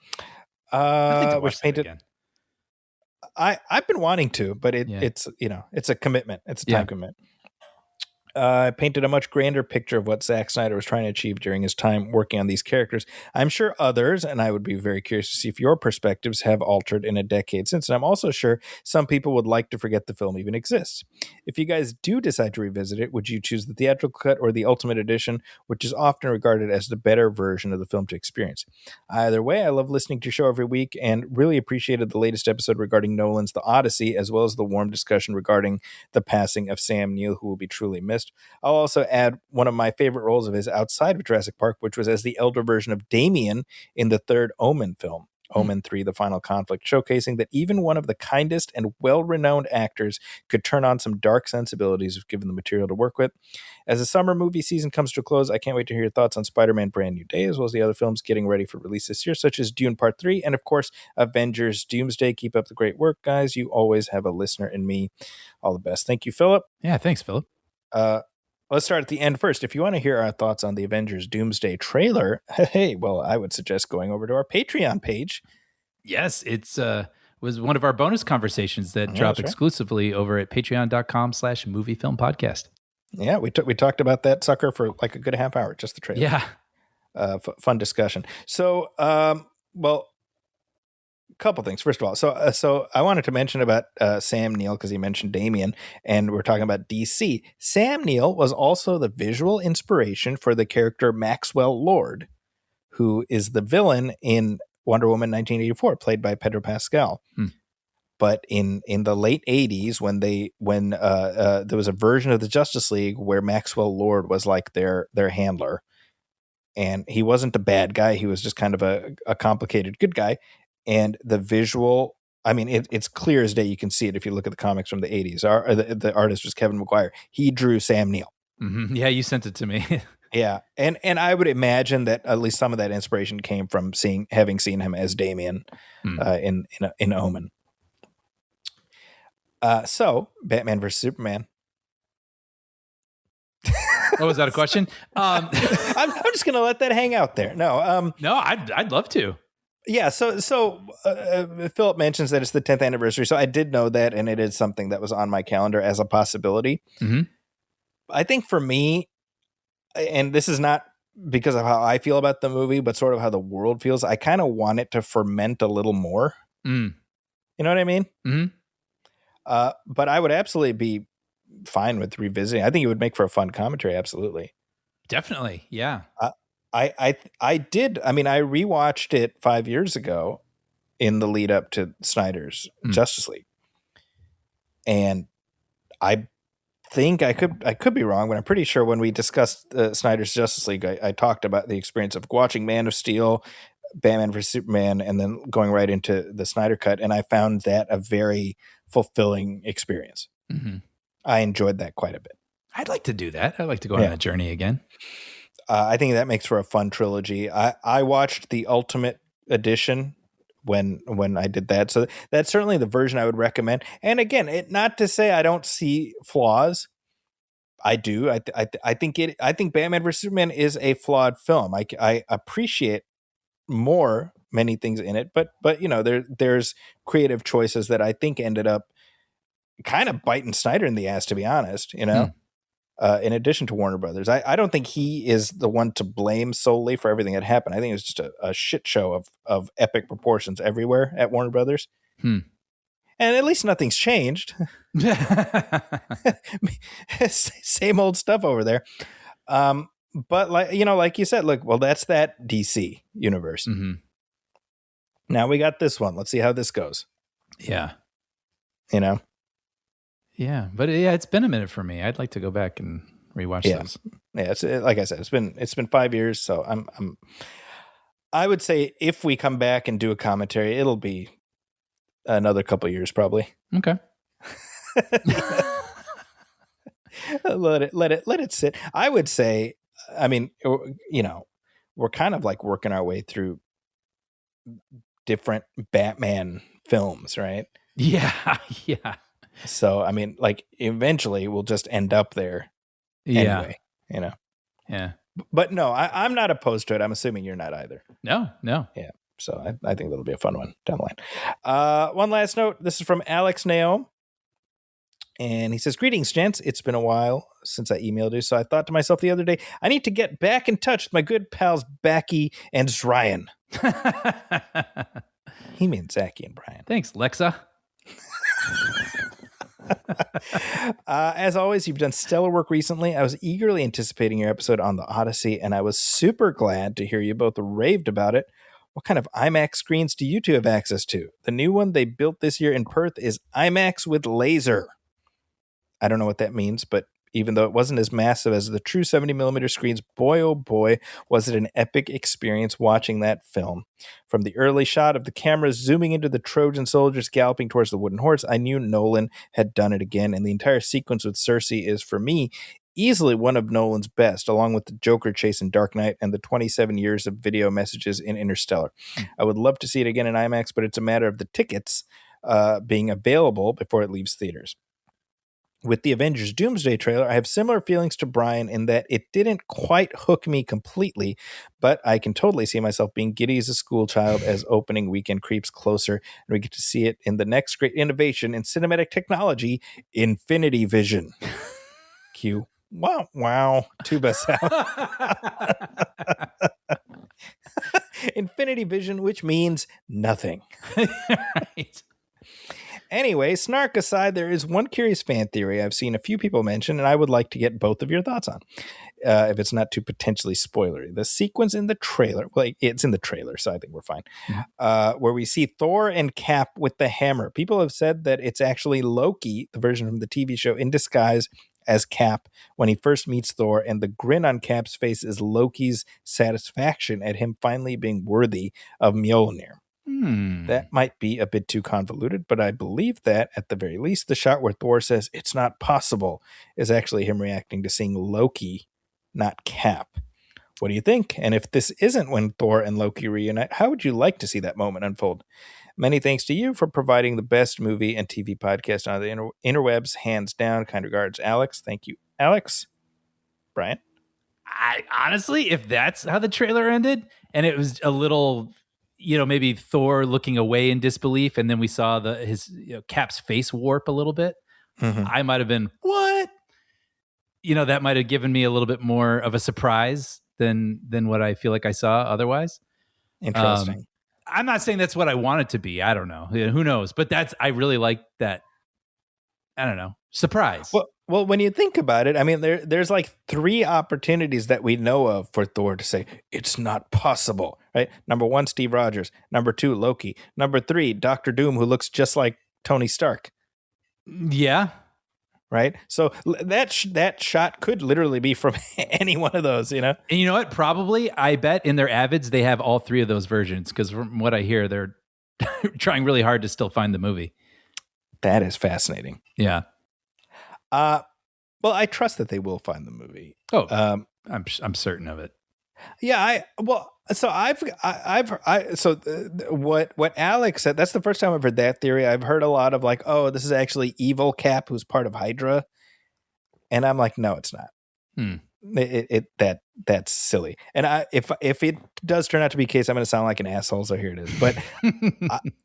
I think to watch that again. I've been wanting to, but it's it's a commitment. It's a time commitment. Painted a much grander picture of what Zack Snyder was trying to achieve during his time working on these characters. I'm sure others, and I would be very curious to see if your perspectives have altered in a decade since. And I'm also sure some people would like to forget the film even exists. If you guys do decide to revisit it, would you choose the theatrical cut or the Ultimate Edition, which is often regarded as the better version of the film to experience? Either way, I love listening to your show every week and really appreciated the latest episode regarding Nolan's The Odyssey, as well as the warm discussion regarding the passing of Sam Neill, who will be truly missed. I'll also add one of my favorite roles of his outside of Jurassic Park, which was as the elder version of Damien in the third Omen film, Omen 3, The Final Conflict, showcasing that even one of the kindest and well-renowned actors could turn on some dark sensibilities if given the material to work with. As the summer movie season comes to a close, I can't wait to hear your thoughts on Spider-Man Brand New Day, as well as the other films getting ready for release this year, such as Dune Part 3, and of course, Avengers Doomsday. Keep up the great work, guys. You always have a listener in me. All the best. Thank you, Philip. Yeah, thanks, Philip. Let's start at the end first. If you want to hear our thoughts on the Avengers Doomsday trailer, I would suggest going over to our Patreon page. Yes, it's was one of our bonus conversations that drop exclusively over at patreon.com/moviefilmpodcast. Yeah, we talked about that sucker for like a good half hour, just the trailer. Yeah. Fun discussion. So, couple things. First of all, so I wanted to mention about Sam Neill because he mentioned Damien, and we're talking about DC. Sam Neill was also the visual inspiration for the character Maxwell Lord, who is the villain in Wonder Woman 1984, played by Pedro Pascal. But in the late 80s, when there was a version of the Justice League where Maxwell Lord was like their handler, and he wasn't a bad guy, he was just kind of a complicated good guy. And the visual, I mean, it's clear as day. You can see it if you look at the comics from the 80s. The artist was Kevin McGuire. He drew Sam Neill. Mm-hmm. Yeah, you sent it to me. Yeah, and I would imagine that at least some of that inspiration came from having seen him as Damien in Omen. So Batman versus Superman. Oh, is that a question? I'm just gonna let that hang out there. No, No, I'd love to. yeah. So Philip mentions that it's the 10th anniversary, so I did know that, and it is something that was on my calendar as a possibility. Mm-hmm. I think for me, and this is not because of how I feel about the movie, but sort of how the world feels. I kind of want it to ferment a little more. Mm. You know what I mean? Mm-hmm. But I would absolutely be fine with revisiting. I think it would make for a fun commentary. Absolutely. Definitely. Yeah. I did. I mean, I rewatched it 5 years ago in the lead up to Snyder's Justice League, and I think I could be wrong, but I'm pretty sure when we discussed Snyder's Justice League, I talked about the experience of watching Man of Steel, Batman vs Superman, and then going right into the Snyder cut, and I found that a very fulfilling experience. Mm-hmm. I enjoyed that quite a bit. I'd like to do that. I'd like to go on that journey again. I think that makes for a fun trilogy. I watched the Ultimate Edition when I did that, so that's certainly the version I would recommend. And again, not to say I don't see flaws. I do. I think Batman vs Superman is a flawed film. I appreciate many things in it, but you know, there's creative choices that I think ended up kind of biting Snyder in the ass, to be honest. You know. In addition to Warner Brothers, I don't think he is the one to blame solely for everything that happened. I think it was just a shit show of epic proportions everywhere at Warner Brothers. And at least nothing's changed. Same old stuff over there. But like you said, look, well, that's that DC universe. Mm-hmm. Now we got this one. Let's see how this goes. Yeah. You know? Yeah, but it's been a minute for me. I'd like to go back and rewatch those. Yeah, it's like I said, it's been 5 years, so I would say if we come back and do a commentary, it'll be another couple of years probably. Okay. let it sit. I would say, I mean, you know, we're kind of like working our way through different Batman films, right? Yeah, yeah. So, I mean, like, eventually we'll just end up there anyway, you know? Yeah. But no, I'm not opposed to it. I'm assuming you're not either. No. Yeah. So I think that'll be a fun one down the line. One last note. This is from Alex Naom. And he says, "Greetings, gents. It's been a while since I emailed you, so I thought to myself the other day, I need to get back in touch with my good pals Backy and Ryan." He means Zachy and Brian. Thanks, Lexa. As always, you've done stellar work recently. I was eagerly anticipating your episode on the Odyssey, and I was super glad to hear you both raved about it. What kind of IMAX screens do you two have access to? The new one they built this year in Perth is IMAX with laser. I don't know what that means, but even though it wasn't as massive as the true 70mm screens, boy, oh boy, was it an epic experience watching that film. From the early shot of the camera zooming into the Trojan soldiers galloping towards the wooden horse, I knew Nolan had done it again, and the entire sequence with Cersei is, for me, easily one of Nolan's best, along with the Joker chase in Dark Knight and the 27 years of video messages in Interstellar. I would love to see it again in IMAX, but it's a matter of the tickets being available before it leaves theaters. With the Avengers Doomsday trailer, I have similar feelings to Brian in that it didn't quite hook me completely, but I can totally see myself being giddy as a school child as opening weekend creeps closer, and we get to see it in the next great innovation in cinematic technology, Infinity Vision. Q. Wow. Tuba sound. Infinity Vision, which means nothing. Right. Anyway, snark aside, there is one curious fan theory I've seen a few people mention, and I would like to get both of your thoughts on, if it's not too potentially spoilery. The sequence in the trailer, well, it's in the trailer, so I think we're fine, where we see Thor and Cap with the hammer. People have said that it's actually Loki, the version from the TV show, in disguise as Cap when he first meets Thor, and the grin on Cap's face is Loki's satisfaction at him finally being worthy of Mjolnir. That might be a bit too convoluted, but I believe that, at the very least, the shot where Thor says, "It's not possible," is actually him reacting to seeing Loki, not Cap. What do you think? And if this isn't when Thor and Loki reunite, how would you like to see that moment unfold? Many thanks to you for providing the best movie and TV podcast on the interwebs, hands down. Kind regards, Alex. Thank you, Alex. Brian? I honestly, if that's how the trailer ended, and it was a little, maybe Thor looking away in disbelief, and then we saw his Cap's face warp a little bit, I might have been, what? That might have given me a little bit more of a surprise than what I feel like I saw otherwise. Interesting. I'm not saying that's what I want it to be. I don't know. Who knows? But I really like that. I don't know. Surprise. Well, when you think about it, I mean, there's like 3 opportunities that we know of for Thor to say it's not possible, right? Number 1, Steve Rogers. Number 2, Loki. Number 3, Dr. Doom, who looks just like Tony Stark. Yeah. Right. So that shot could literally be from any one of those, And you know what? Probably, I bet in their avids, they have all 3 of those versions. Because from what I hear, they're trying really hard to still find the movie. That is fascinating. Yeah. Well, I trust that they will find the movie. Oh, I'm certain of it. Yeah. What Alex said, that's the first time I've heard that theory. I've heard a lot of like, oh, this is actually evil Cap who's part of Hydra. And I'm like, no, it's not. That's silly. And if it does turn out to be the case, I'm going to sound like an asshole. So here it is. But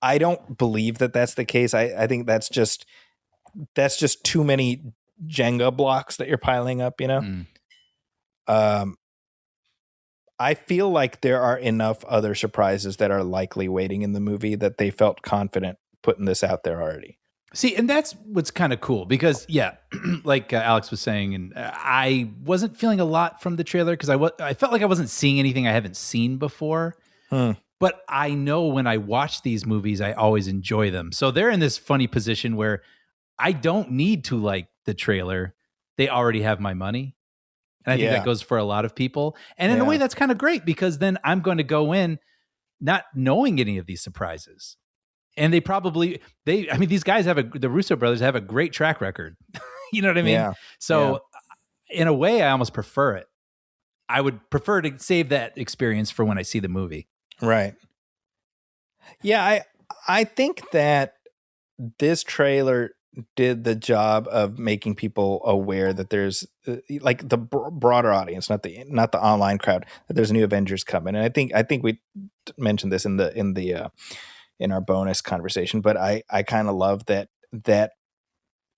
I don't believe that that's the case. I think that's just too many Jenga blocks that you're piling up, I feel like there are enough other surprises that are likely waiting in the movie that they felt confident putting this out there already. See, and that's what's kind of cool because, like Alex was saying, and I wasn't feeling a lot from the trailer because I felt like I wasn't seeing anything I haven't seen before. But I know when I watch these movies, I always enjoy them. So they're in this funny position where I don't need to like the trailer. They already have my money. And I think that goes for a lot of people. And in a way, that's kind of great because then I'm going to go in not knowing any of these surprises. And these guys the Russo brothers have a great track record. You know what I mean? Yeah. So in a way, I almost prefer it. I would prefer to save that experience for when I see the movie. Right. Yeah, I think that this trailer did the job of making people aware that there's like the broader audience, not the online crowd, that there's a new Avengers coming. And I think we mentioned this in our bonus conversation, but I kind of love that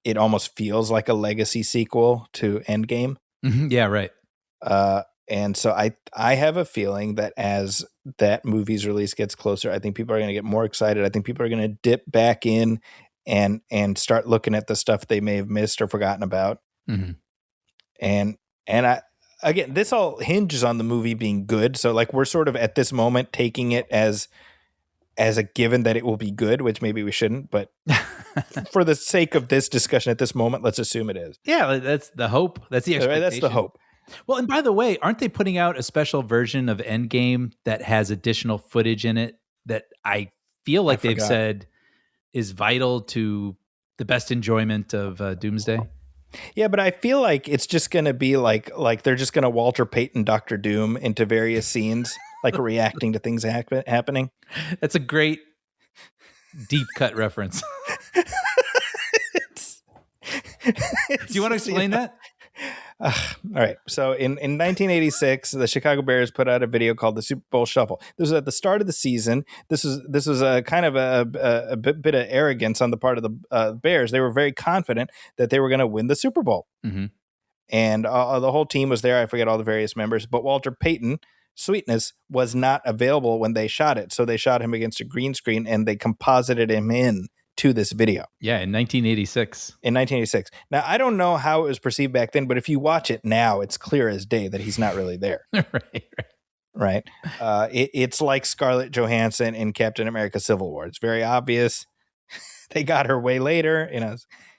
it almost feels like a legacy sequel to Endgame. Mm-hmm. Yeah, right. And so I have a feeling that as that movie's release gets closer, I think people are going to get more excited. I think people are going to dip back in and start looking at the stuff they may have missed or forgotten about. Mm-hmm. And again, this all hinges on the movie being good. So like we're sort of at this moment taking it as a given that it will be good, which maybe we shouldn't, but for the sake of this discussion at this moment, let's assume it is. Yeah, that's the hope. That's the expectation. That's the hope. Well, and by the way, aren't they putting out a special version of Endgame that has additional footage in it that I feel like they've said is vital to the best enjoyment of Doomsday? Yeah, but I feel like it's just going to be like they're just going to Walter Payton Dr. Doom into various scenes, like reacting to things happening. That's a great deep cut reference. Do you want to explain that? All right. So in 1986, the Chicago Bears put out a video called the Super Bowl Shuffle. This was at the start of the season. This was a kind of a bit of arrogance on the part of the Bears. They were very confident that they were going to win the Super Bowl. Mm-hmm. And the whole team was there. I forget all the various members, but Walter Payton, Sweetness, was not available when they shot it. So they shot him against a green screen and they composited him in to this video. Yeah, in 1986. Now, I don't know how it was perceived back then, but if you watch it now, it's clear as day that he's not really there. Right. It's like Scarlett Johansson in Captain America Civil War. It's very obvious. They got her way later.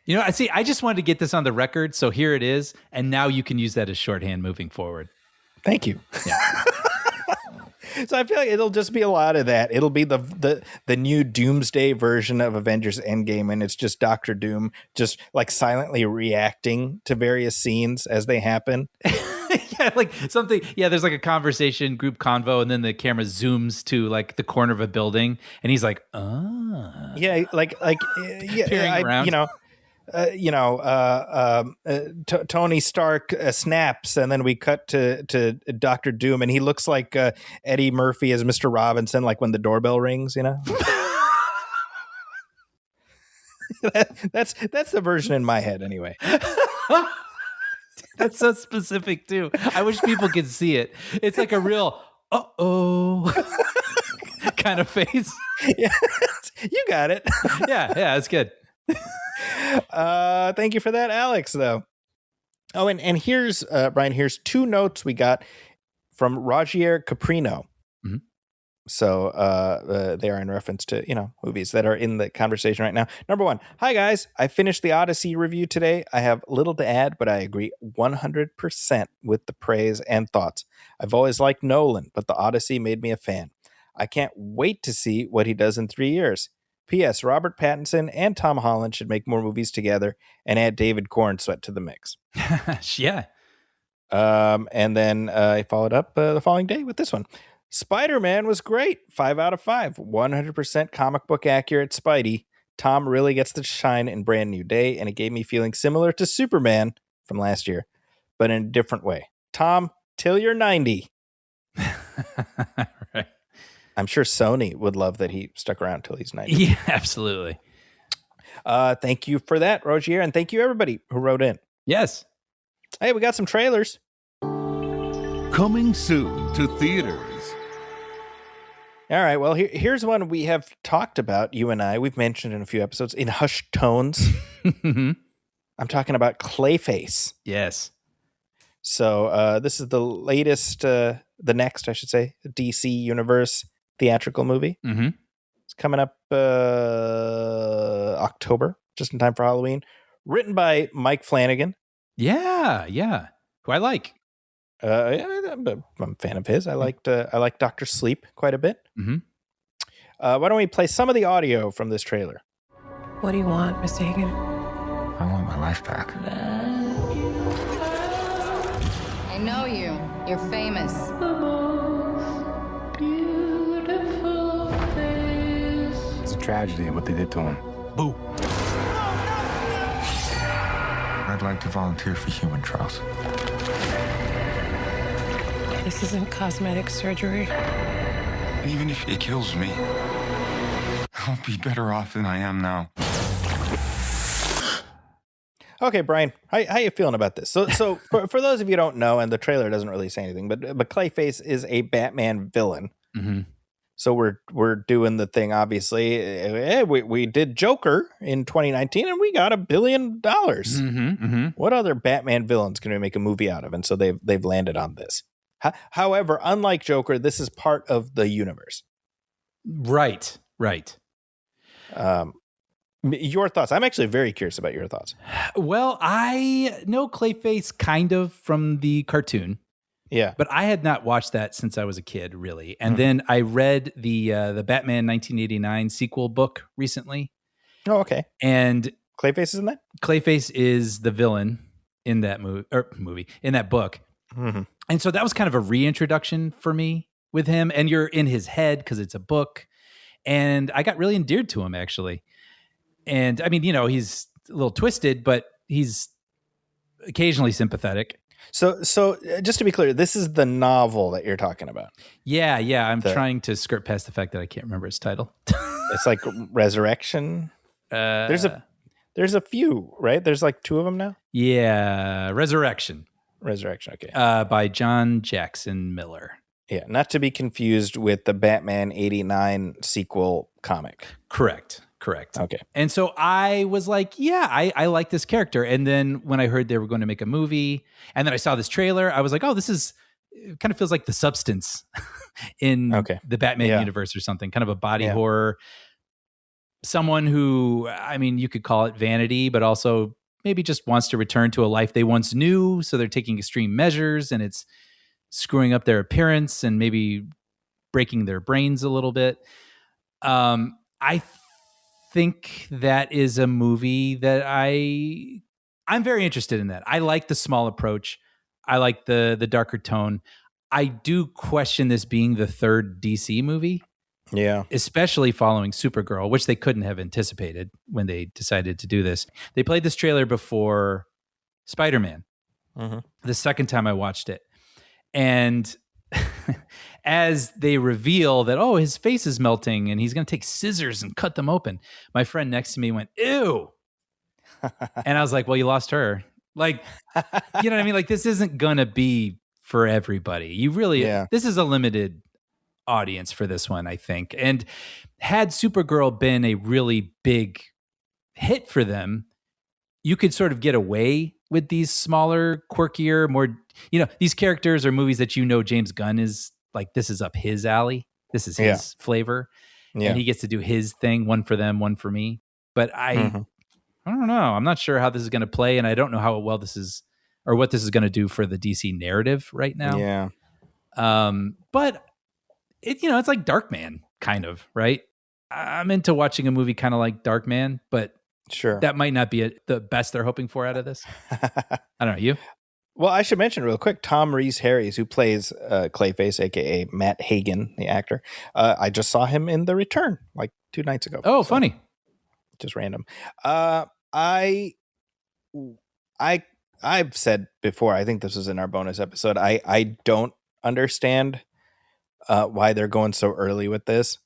I just wanted to get this on the record, so here it is, and now you can use that as shorthand moving forward. Thank you. Yeah. So I feel like it'll just be a lot of that. It'll be the new Doomsday version of Avengers Endgame, and it's just Dr. Doom just like silently reacting to various scenes as they happen. Yeah, like something. Yeah, there's like a conversation, group convo, and then the camera zooms to like the corner of a building, and he's like, Yeah, yeah, peering around. Tony Stark snaps, and then we cut to Doctor Doom, and he looks like Eddie Murphy as Mr. Robinson, like when the doorbell rings, that's the version in my head anyway. That's so specific too. I wish people could see it. It's like a real kind of face. Yeah, you got it. Yeah, it's good. Thank you for that, Alex, though. Oh, and here's Brian, here's 2 notes we got from Rogier Caprino. Mm-hmm. So they are in reference to, movies that are in the conversation right now. Number 1, hi guys, I finished the Odyssey review today. I have little to add, but I agree 100% with the praise and thoughts. I've always liked Nolan, but the Odyssey made me a fan. I can't wait to see what he does in 3 years. P.S. Robert Pattinson and Tom Holland should make more movies together and add David Cornsweet to the mix. Yeah. And then I followed up the following day with this one. Spider-Man was great. 5 out of 5. 100% comic book accurate Spidey. Tom really gets to shine in Brand New Day, and it gave me feeling similar to Superman from last year, but in a different way. Tom, till you're 90. Right. I'm sure Sony would love that he stuck around till he's 90. Yeah, absolutely. Thank you for that, Rogier, and thank you everybody who wrote in. Yes. Hey, we got some trailers. Coming soon to theaters. All right, well, here's one we have talked about, you and I. We've mentioned in a few episodes in hushed tones. I'm talking about Clayface. Yes. So this is the latest, the next, I should say, DC Universe theatrical movie. Mm-hmm. It's coming up October, just in time for Halloween. Written by Mike Flanagan. Yeah. Who I like. I'm a fan of his. I like Dr. Sleep quite a bit. Mm-hmm. Why don't we play some of the audio from this trailer? What do you want, Mr. Hagen? I want my life back. I know you. You're famous. It's a tragedy what they did to him. Boo. I'd like to volunteer for human trials. This isn't cosmetic surgery. Even if it kills me, I'll be better off than I am now. Okay, Brian, how you feeling about this? So for those of you who don't know, and the trailer doesn't really say anything, but Clayface is a Batman villain. Mm-hmm. So we're doing the thing, obviously. We did Joker in 2019, and we got $1 billion. Mm-hmm. Mm-hmm. What other Batman villains can we make a movie out of? And so they've landed on this. However, unlike Joker, this is part of the universe. Right. Your thoughts? I'm actually very curious about your thoughts. Well, I know Clayface kind of from the cartoon. Yeah. But I had not watched that since I was a kid, really. And then I read the Batman 1989 sequel book recently. Oh, okay. And Clayface is in that? Clayface is the villain in that movie, in that book. Mm-hmm. And so that was kind of a reintroduction for me with him. And you're in his head because it's a book. And I got really endeared to him, actually. And I mean, he's a little twisted, but he's occasionally sympathetic. So just to be clear, this is the novel that you're talking about. Yeah. I'm trying to skirt past the fact that I can't remember its title. It's like Resurrection. There's a few, right? There's like 2 of them now. Yeah, Resurrection. Okay. By John Jackson Miller. Yeah, not to be confused with the Batman 89 sequel comic. Correct. Okay. And so I was like, yeah, I like this character. And then when I heard they were going to make a movie, and then I saw this trailer, I was like, oh, it kind of feels like The Substance in the Batman universe or something, kind of a body horror. Someone who, I mean, you could call it vanity, but also maybe just wants to return to a life they once knew. So they're taking extreme measures, and it's screwing up their appearance and maybe breaking their brains a little bit. I think that is a movie that I'm very interested in that. I like the small approach. I like the darker tone. I do question this being the third DC movie. Yeah. Especially following Supergirl, which they couldn't have anticipated when they decided to do this. They played this trailer before Spider-Man, the second time I watched it. And as they reveal that, oh, his face is melting and he's going to take scissors and cut them open, my friend next to me went, ew. And I was like, well, you lost her. Like, you know what I mean? Like, this isn't going to be for everybody. You really, this is a limited audience for this one, I think. And had Supergirl been a really big hit for them, you could sort of get away with these smaller, quirkier, more, these characters or movies that James Gunn is like, this is up his alley. This is his flavor. Yeah. And he gets to do his thing, one for them, one for me. But I don't know. I'm not sure how this is going to play, and I don't know how well this is or what this is going to do for the DC narrative right now. Yeah. But it's like Darkman, kind of, right? I'm into watching a movie kind of like Darkman, but sure, that might not be the best they're hoping for out of this. I don't know. You? Well, I should mention real quick, Tom Rhys-Harris, who plays Clayface, a.k.a. Matt Hagen, the actor. I just saw him in The Return like 2 nights ago. Oh, so, funny. Just random. I've said before, I think this was in our bonus episode, I don't understand why they're going so early with this.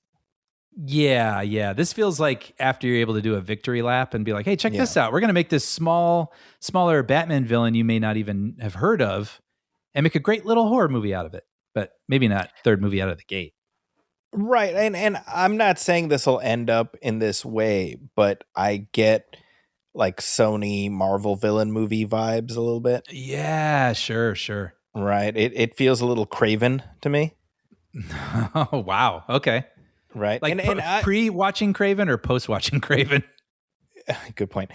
Yeah. This feels like after you're able to do a victory lap and be like, hey, check this out. We're going to make this smaller Batman villain you may not even have heard of and make a great little horror movie out of it. But maybe not third movie out of the gate. Right. And I'm not saying this will end up in this way, but I get like Sony Marvel villain movie vibes a little bit. Yeah, sure. Right. It feels a little Craven to me. Oh, wow. Okay. Right. Like pre-watching Craven or post-watching Craven? Good point.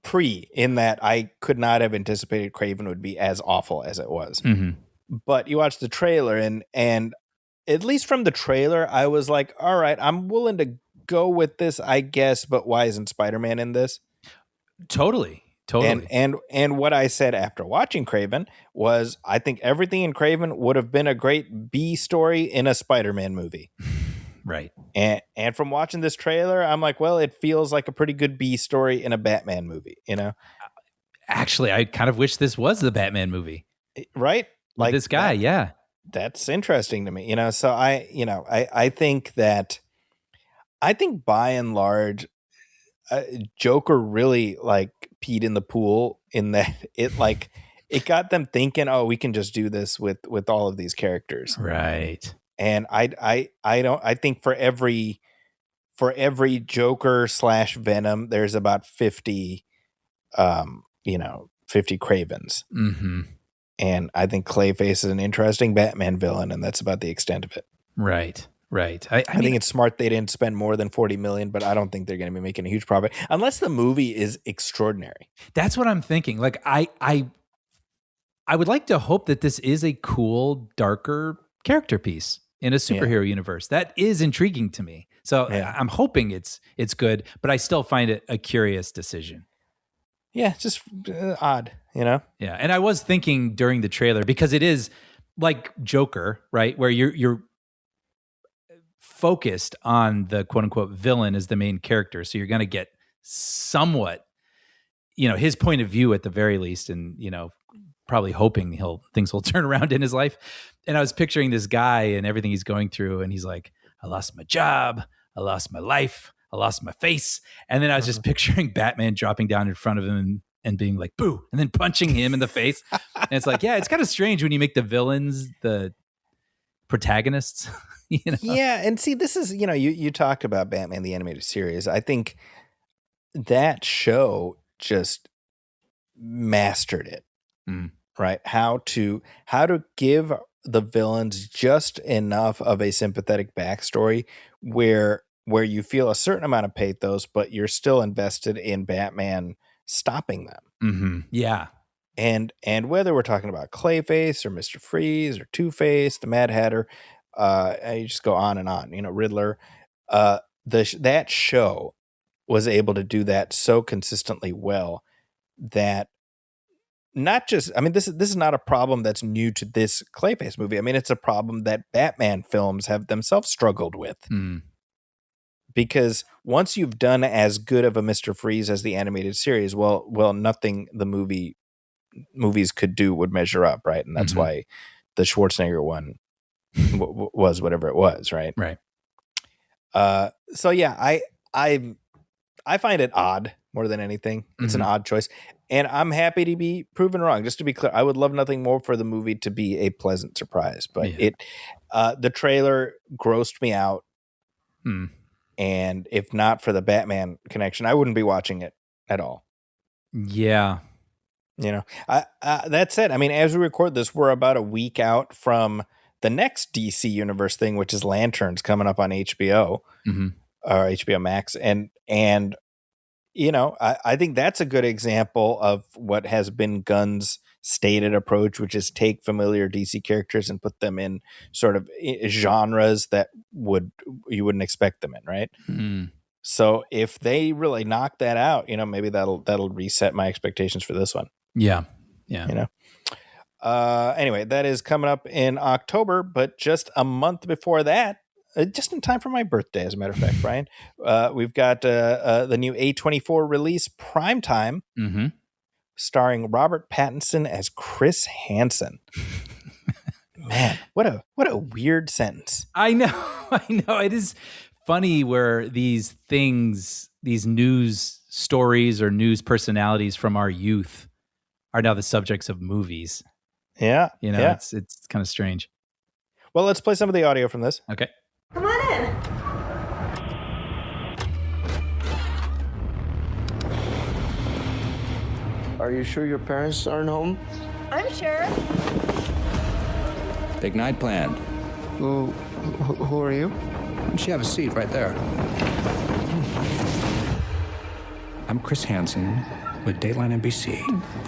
Pre, in that I could not have anticipated Craven would be as awful as it was. Mm-hmm. But you watch the trailer and at least from the trailer, I was like, all right, I'm willing to go with this, I guess, but why isn't Spider-Man in this? Totally. And what I said after watching Craven was, I think everything in Craven would have been a great B story in a Spider-Man movie. Right. And from watching this trailer, I'm like, well, it feels like a pretty good B story in a Batman movie, Actually, I kind of wish this was the Batman movie. Right? Like this guy, yeah. That's interesting to me, So I think by and large, Joker really like peed in the pool in that it got them thinking, oh, we can just do this with all of these characters. Right. And I think for every Joker / Venom, there's about 50 Cravens. Mm-hmm. And I think Clayface is an interesting Batman villain, and that's about the extent of it. Right. I think it's smart they didn't spend more than $40 million, but I don't think they're going to be making a huge profit unless the movie is extraordinary. That's what I'm thinking. Like I would like to hope that this is a cool, darker character piece in a superhero universe. That is intriguing to me. So I'm hoping it's good, but I still find it a curious decision. Yeah, just odd, Yeah, and I was thinking during the trailer, because it is like Joker, right? Where you're focused on the quote unquote villain as the main character. So you're going to get somewhat, his point of view at the very least, and, probably hoping things will turn around in his life. And I was picturing this guy and everything he's going through. And he's like, I lost my job. I lost my life. I lost my face. And then I was just picturing Batman dropping down in front of him and being like, boo, and then punching him in the face. And it's like, yeah, it's kind of strange when you make the villains the protagonists. Yeah. And see, this is, you talked about Batman, the animated series. I think that show just mastered it, right? How to give the villains just enough of a sympathetic backstory where you feel a certain amount of pathos, but you're still invested in Batman stopping them. Mm-hmm. Yeah. And whether we're talking about Clayface or Mr. Freeze or Two-Face, the Mad Hatter, you just go on and on, Riddler, that show was able to do that so consistently well that not just, I mean, this is not a problem that's new to this Clayface movie. I mean, it's a problem that Batman films have themselves struggled with. Because once you've done as good of a Mr. Freeze as the animated series, well, nothing the movies could do would measure up, right? And that's why the Schwarzenegger one was whatever it was, right? Right. So yeah, I find it odd more than anything. It's an odd choice, and I'm happy to be proven wrong. Just to be clear, I would love nothing more for the movie to be a pleasant surprise, but the trailer grossed me out. And if not for the Batman connection, I wouldn't be watching it at all. Yeah. You know, that said, I mean, as we record this, we're about a week out from the next DC Universe thing, which is Lanterns, coming up on HBO or HBO Max. And you know, I think that's a good example of what has been Gunn's stated approach, which is take familiar DC characters and put them in sort of genres that you wouldn't expect them in, right? So if they really knock that out, you know, maybe that'll reset my expectations for this one. Yeah. You know. Anyway, that is coming up in October, but just a month before that, just in time for my birthday, as a matter of fact, Brian, we've got the new A24 release, Primetime, starring Robert Pattinson as Chris Hansen. Man, what a weird sentence. I know. It is funny where these news stories or news personalities from our youth are now the subjects of movies. Yeah. You know, it's kind of strange. Well, let's play some of the audio from this. Okay. Come on in. Are you sure your parents aren't home? I'm sure. Big night planned. Who are you? You should have a seat right there. I'm Chris Hansen with Dateline NBC,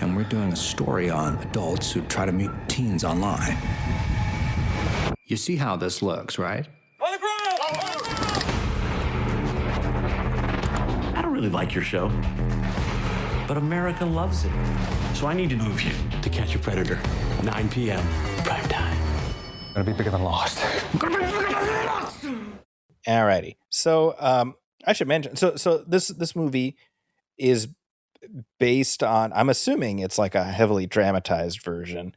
and we're doing a story on adults who try to meet teens online. You see how this looks, right? I don't really like your show, but America loves it. So I need to move you to Catch a Predator, 9 p.m. prime time. Gonna be bigger than Lost. Alrighty. So I should mention, so this movie is based on, I'm assuming it's like a heavily dramatized version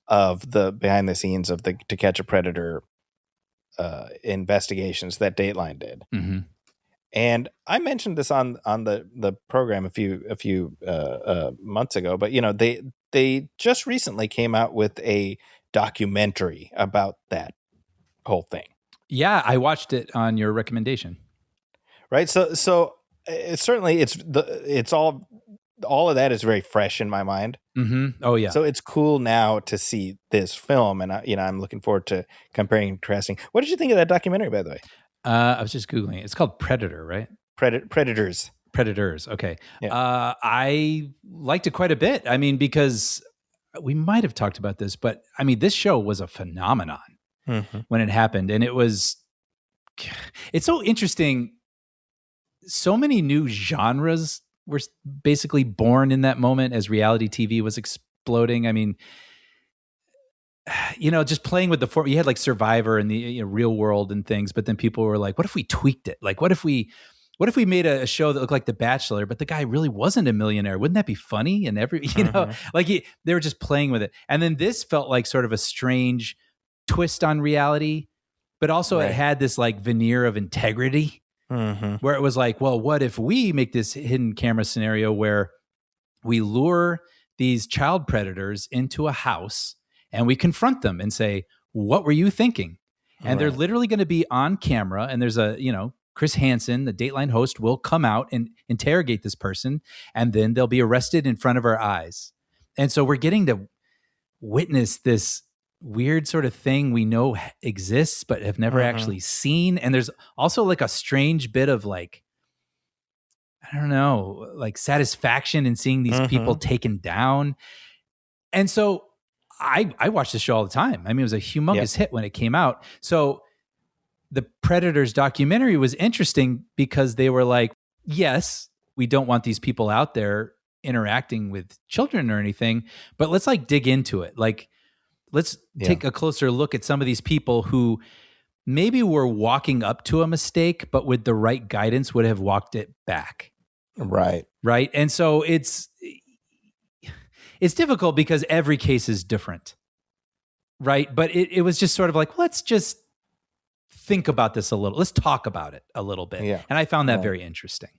of the behind the scenes of the To Catch a Predator investigations that Dateline did. And I mentioned this on the program a few months ago, but you know, they just recently came out with a documentary about that whole thing. Yeah, I watched it on your recommendation. Right. So it's certainly it's all of that is very fresh in my mind. Oh yeah. So it's cool now to see this film, and I'm looking forward to comparing and contrasting. What did you think of that documentary, by the way? I was just Googling it. It's called Predator, right? Predators. Okay. Yeah. I liked it quite a bit. I mean, because we might have talked about this, but I mean, this show was a phenomenon when it happened. And it's so interesting. So many new genres were basically born in that moment as reality TV was exploding. I mean, you know, just playing with the form. You had like Survivor and the Real World and things, but then people were like, what if we tweaked it? Like, what if we made a show that looked like The Bachelor, but the guy really wasn't a millionaire? Wouldn't that be funny? And they were just playing with it. And then this felt like sort of a strange twist on reality, but also it had this like veneer of integrity where it was like, well, what if we make this hidden camera scenario where we lure these child predators into a house and we confront them and say, what were you thinking? And they're literally going to be on camera. And there's Chris Hansen, the Dateline host, will come out and interrogate this person. And then they'll be arrested in front of our eyes. And so we're getting to witness this weird sort of thing we know exists, but have never actually seen. And there's also like a strange bit of like, I don't know, like satisfaction in seeing these people taken down. And so I watch this show all the time. I mean, it was a humongous hit when it came out. So the Predators documentary was interesting because they were like, yes, we don't want these people out there interacting with children or anything, but let's like dig into it. Like, let's take a closer look at some of these people who maybe were walking up to a mistake, but with the right guidance would have walked it back. Right. Right. And so it's difficult because every case is different. Right. But it was just sort of like, let's just think about this a little. Let's talk about it a little bit. Yeah. And I found that very interesting.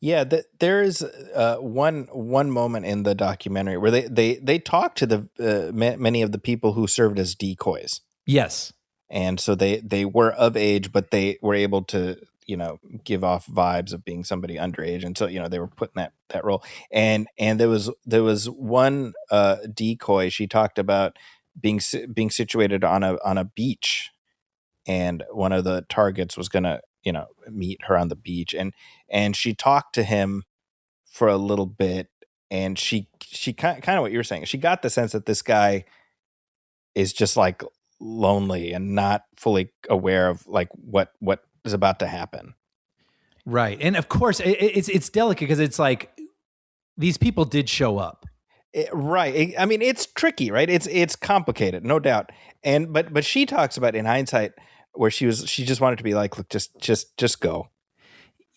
Yeah, there is one moment in the documentary where they talk to the many of the people who served as decoys. Yes. And so they were of age, but they were able to, you know, give off vibes of being somebody underage, and so, you know, they were put in that role. And there was one decoy. She talked about being situated on a beach, and one of the targets was gonna, you know, meet her on the beach, and she talked to him for a little bit, and she kind of what you were saying. She got the sense that this guy is just like lonely and not fully aware of like what is about to happen. Right. And of course it's delicate because it's like these people did show up. Right. I mean, it's tricky, right? It's complicated, no doubt. And but she talks about in hindsight where she just wanted to be like, look, just go.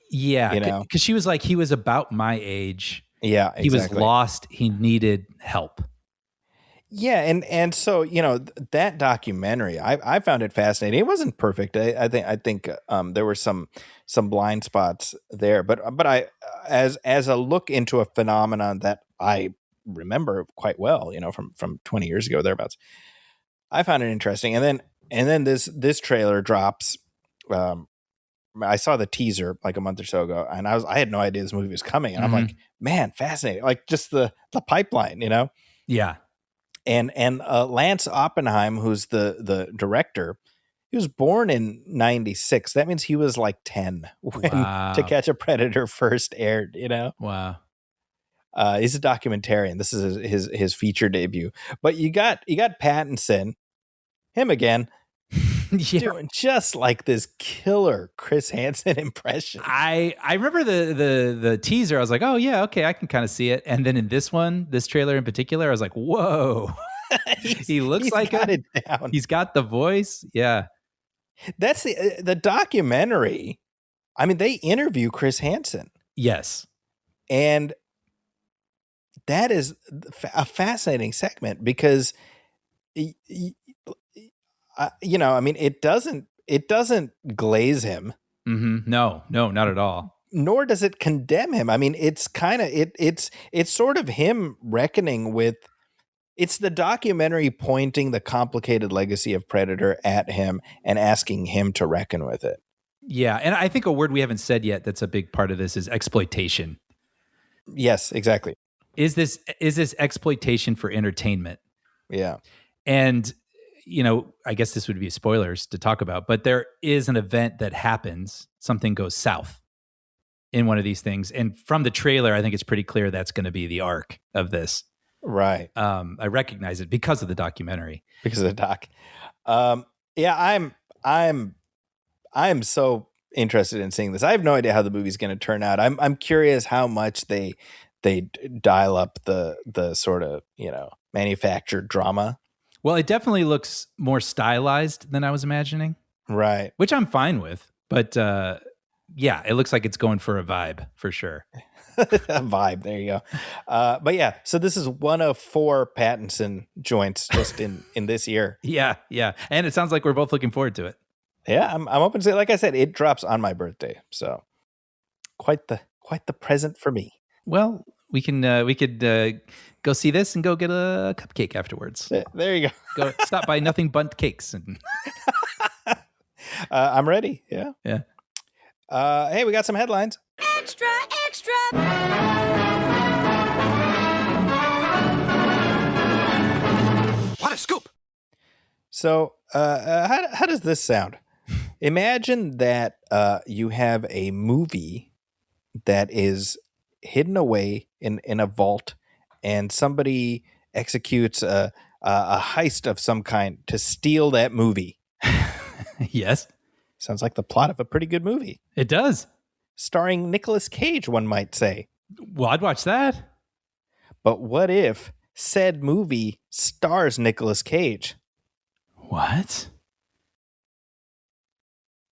Yeah, you know, because she was like, he was about my age. Yeah, exactly. He was lost. He needed help. Yeah, and so, you know, that documentary, I found it fascinating. It wasn't perfect. I think there were some blind spots there, but I as a look into a phenomenon that I remember quite well, you know, from 20 years ago thereabouts, I found it interesting. And then this trailer drops. I saw the teaser like a month or so ago, and I had no idea this movie was coming, and I'm like, man, fascinating! Like just the pipeline, you know? Yeah. And Lance Oppenheim, who's the director, he was born in 96. That means he was like 10 when To Catch a Predator first aired, you know? Wow. He's a documentarian. This is his feature debut. But you got Pattinson, him again, doing just like this killer Chris Hansen impression. I remember the teaser. I was like, oh yeah, okay, I can kind of see it. And then in this trailer in particular, I was like, whoa, he looks like him. He's got the voice. Yeah, that's the documentary. I mean, they interview Chris Hansen. Yes, and that is a fascinating segment because. You know, I mean, it doesn't glaze him. Mm-hmm. No, not at all. Nor does it condemn him. I mean, it's kind of it's sort of him reckoning with. It's the documentary pointing the complicated legacy of Predator at him and asking him to reckon with it. Yeah, and I think a word we haven't said yet that's a big part of this is exploitation. Yes, exactly. Is this exploitation for entertainment? Yeah, and. You know, I guess this would be spoilers to talk about, but there is an event that happens. Something goes south in one of these things. And from the trailer, I think it's pretty clear that's going to be the arc of this. Right. I recognize it because of the documentary. Because of the doc. Yeah, I'm so interested in seeing this. I have no idea how the movie's going to turn out. I'm curious how much they dial up the sort of, you know, manufactured drama. Well, it definitely looks more stylized than I was imagining. Right. Which I'm fine with. But yeah, it looks like it's going for a vibe for sure. A vibe. There you go. But yeah, so this is one of 4 Pattinson joints just in this year. Yeah. And it sounds like we're both looking forward to it. Yeah, I'm open to it. Like I said, it drops on my birthday. So quite the present for me. Well, we could go see this and go get a cupcake afterwards. There you go. Go stop by Nothing But Cakes. And I'm ready. Yeah. Hey, we got some headlines. Extra, extra. What a scoop. So, how does this sound? Imagine that you have a movie that is hidden away in a vault, and somebody executes a heist of some kind to steal that movie. Yes. Sounds like the plot of a pretty good movie. It does. Starring Nicolas Cage, one might say. Well, I'd watch that. But what if said movie stars Nicolas Cage? What?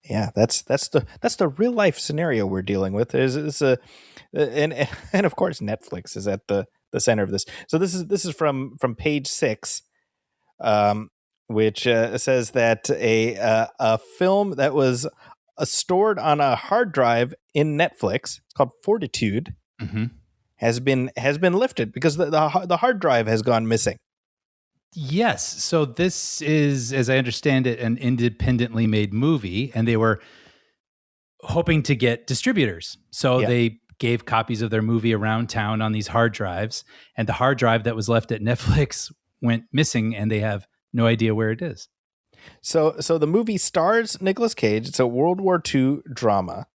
Yeah, that's the real life scenario we're dealing with. Is and of course Netflix is at the center of this. So this is from page 6, which says that a film that was stored on a hard drive in Netflix, it's called Fortitude, has been lifted because the hard drive has gone missing. Yes. So this is, as I understand it, an independently made movie, and they were hoping to get distributors. So they gave copies of their movie around town on these hard drives, and the hard drive that was left at Netflix went missing, and they have no idea where it is. So the movie stars Nicolas Cage. It's a World War II drama.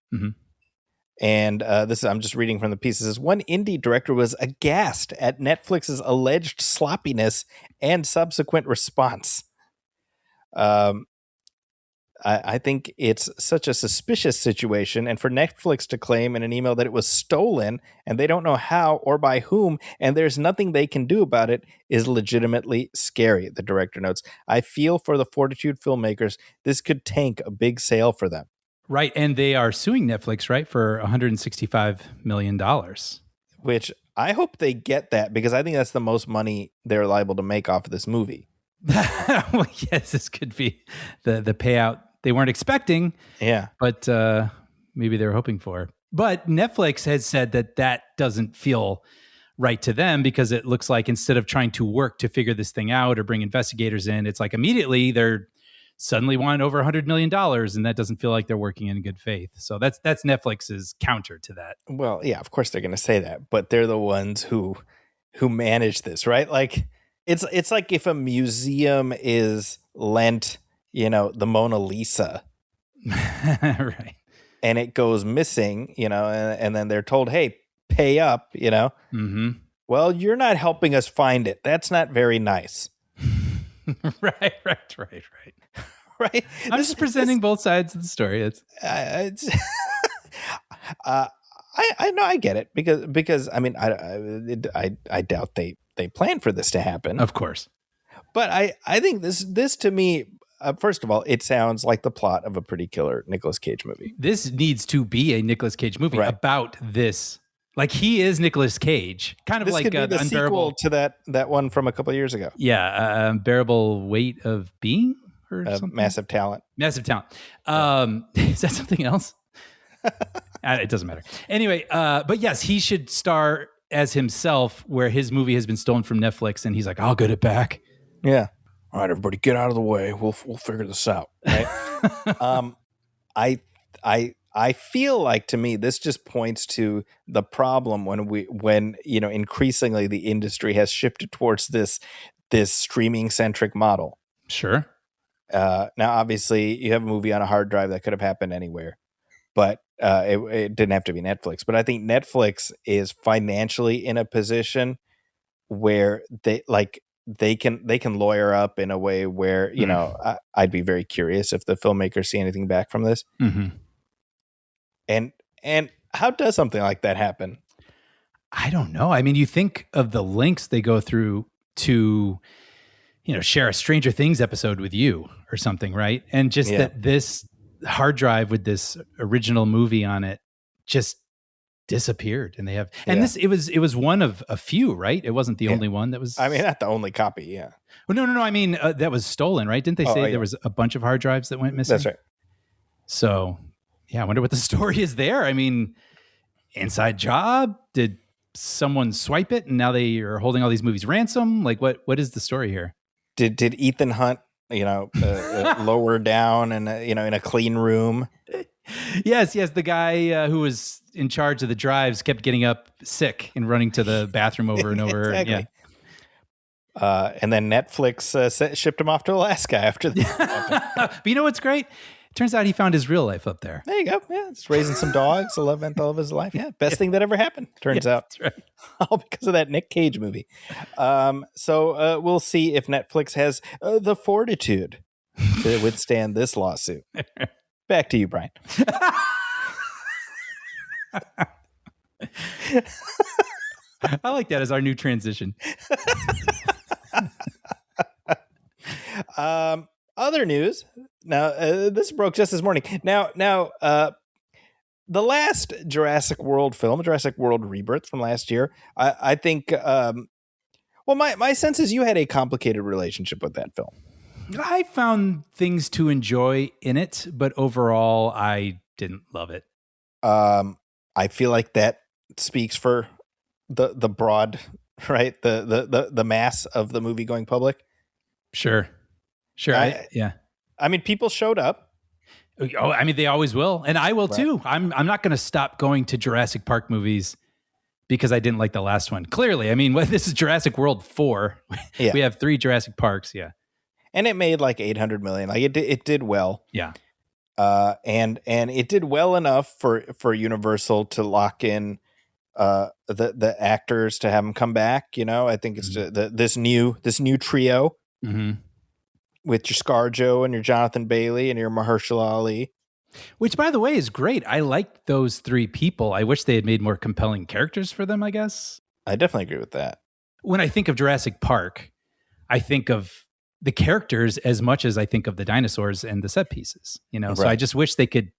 And I'm just reading from the piece. It says, one indie director was aghast at Netflix's alleged sloppiness and subsequent response. I think it's such a suspicious situation, and for Netflix to claim in an email that it was stolen and they don't know how or by whom, and there's nothing they can do about it, is legitimately scary, the director notes. I feel for the Fortitude filmmakers, this could tank a big sale for them. Right, and they are suing Netflix, right, for $165 million. Which I hope they get that, because I think that's the most money they're liable to make off of this movie. Well, yes, this could be the payout they weren't expecting. Yeah. But maybe they were hoping for. But Netflix has said that doesn't feel right to them, because it looks like instead of trying to work to figure this thing out or bring investigators in, it's like immediately they're suddenly want over $100 million, and that doesn't feel like they're working in good faith. So that's Netflix's counter to that. Well, yeah, of course they're going to say that, but they're the ones who manage this, right? Like it's like if a museum is lent, the Mona Lisa, right, and it goes missing, and then they're told, "Hey, pay up," Well, you're not helping us find it. That's not very nice. Right. Right. I'm just presenting both sides of the story. I know, I get it, because I mean, I doubt they planned for this to happen, of course. But I think this to me, first of all, it sounds like the plot of a pretty killer Nicolas Cage movie. This needs to be a Nicolas Cage movie about this. Like, he is Nicolas Cage, kind of this like could be the sequel to that one from a couple of years ago. Yeah, Unbearable Weight of Being, or something. Massive Talent. Is that something else? It doesn't matter. Anyway, but yes, he should star as himself, where his movie has been stolen from Netflix, and he's like, "I'll get it back." Yeah. All right, everybody, get out of the way. We'll figure this out. Right? I feel like, to me, this just points to the problem when increasingly the industry has shifted towards this streaming centric model. Sure. Now, obviously, you have a movie on a hard drive that could have happened anywhere, but it didn't have to be Netflix. But I think Netflix is financially in a position where they can lawyer up in a way where I'd be very curious if the filmmakers see anything back from this. And how does something like that happen? I don't know. I mean, you think of the links they go through to, share a Stranger Things episode with you or something, right? And just that this hard drive with this original movie on it just disappeared, and they have, and it was one of a few, right? It wasn't the only one that was. I mean, not the only copy. Yeah. Well, no. I mean, that was stolen, right? Didn't they say there was a bunch of hard drives that went missing? That's right. So, yeah, I wonder what the story is there. I mean, inside job? Did someone swipe it and now they are holding all these movies ransom? Like, what is the story here? Did Ethan Hunt, lower down and in a clean room? Yes. The guy who was in charge of the drives kept getting up sick and running to the bathroom over and over. Exactly. Yeah. And then Netflix shipped him off to Alaska after that. But you know what's great? Turns out he found his real life up there. There you go. Yeah, it's raising some dogs. The love of his life. Yeah, best thing that ever happened. Turns out, that's right. All because of that Nick Cage movie. So we'll see if Netflix has the fortitude to withstand this lawsuit. Back to you, Brian. I like that as our new transition. Other news. Now, this broke just this morning. Now, the last Jurassic World film, Jurassic World Rebirth from last year, I think. My sense is you had a complicated relationship with that film. I found things to enjoy in it, but overall, I didn't love it. I feel like that speaks for the broad, right? The mass of the movie going public. Sure. Yeah. I mean, people showed up. Oh, I mean, they always will, and I will too. I'm not going to stop going to Jurassic Park movies because I didn't like the last one. Clearly, I mean, this is Jurassic World 4. Yeah. We have 3 Jurassic Parks. Yeah, and it made like $800 million. Like it did well. Yeah. And it did well enough for Universal to lock in the actors to have them come back. You know, I think it's this new trio with your ScarJo and your Jonathan Bailey and your Mahershala Ali, which by the way is great. I like those 3 people. I wish they had made more compelling characters for them. I guess I definitely agree with that. When I think of Jurassic Park, I think of the characters as much as I think of the dinosaurs and the set pieces, you know? So I just wish they could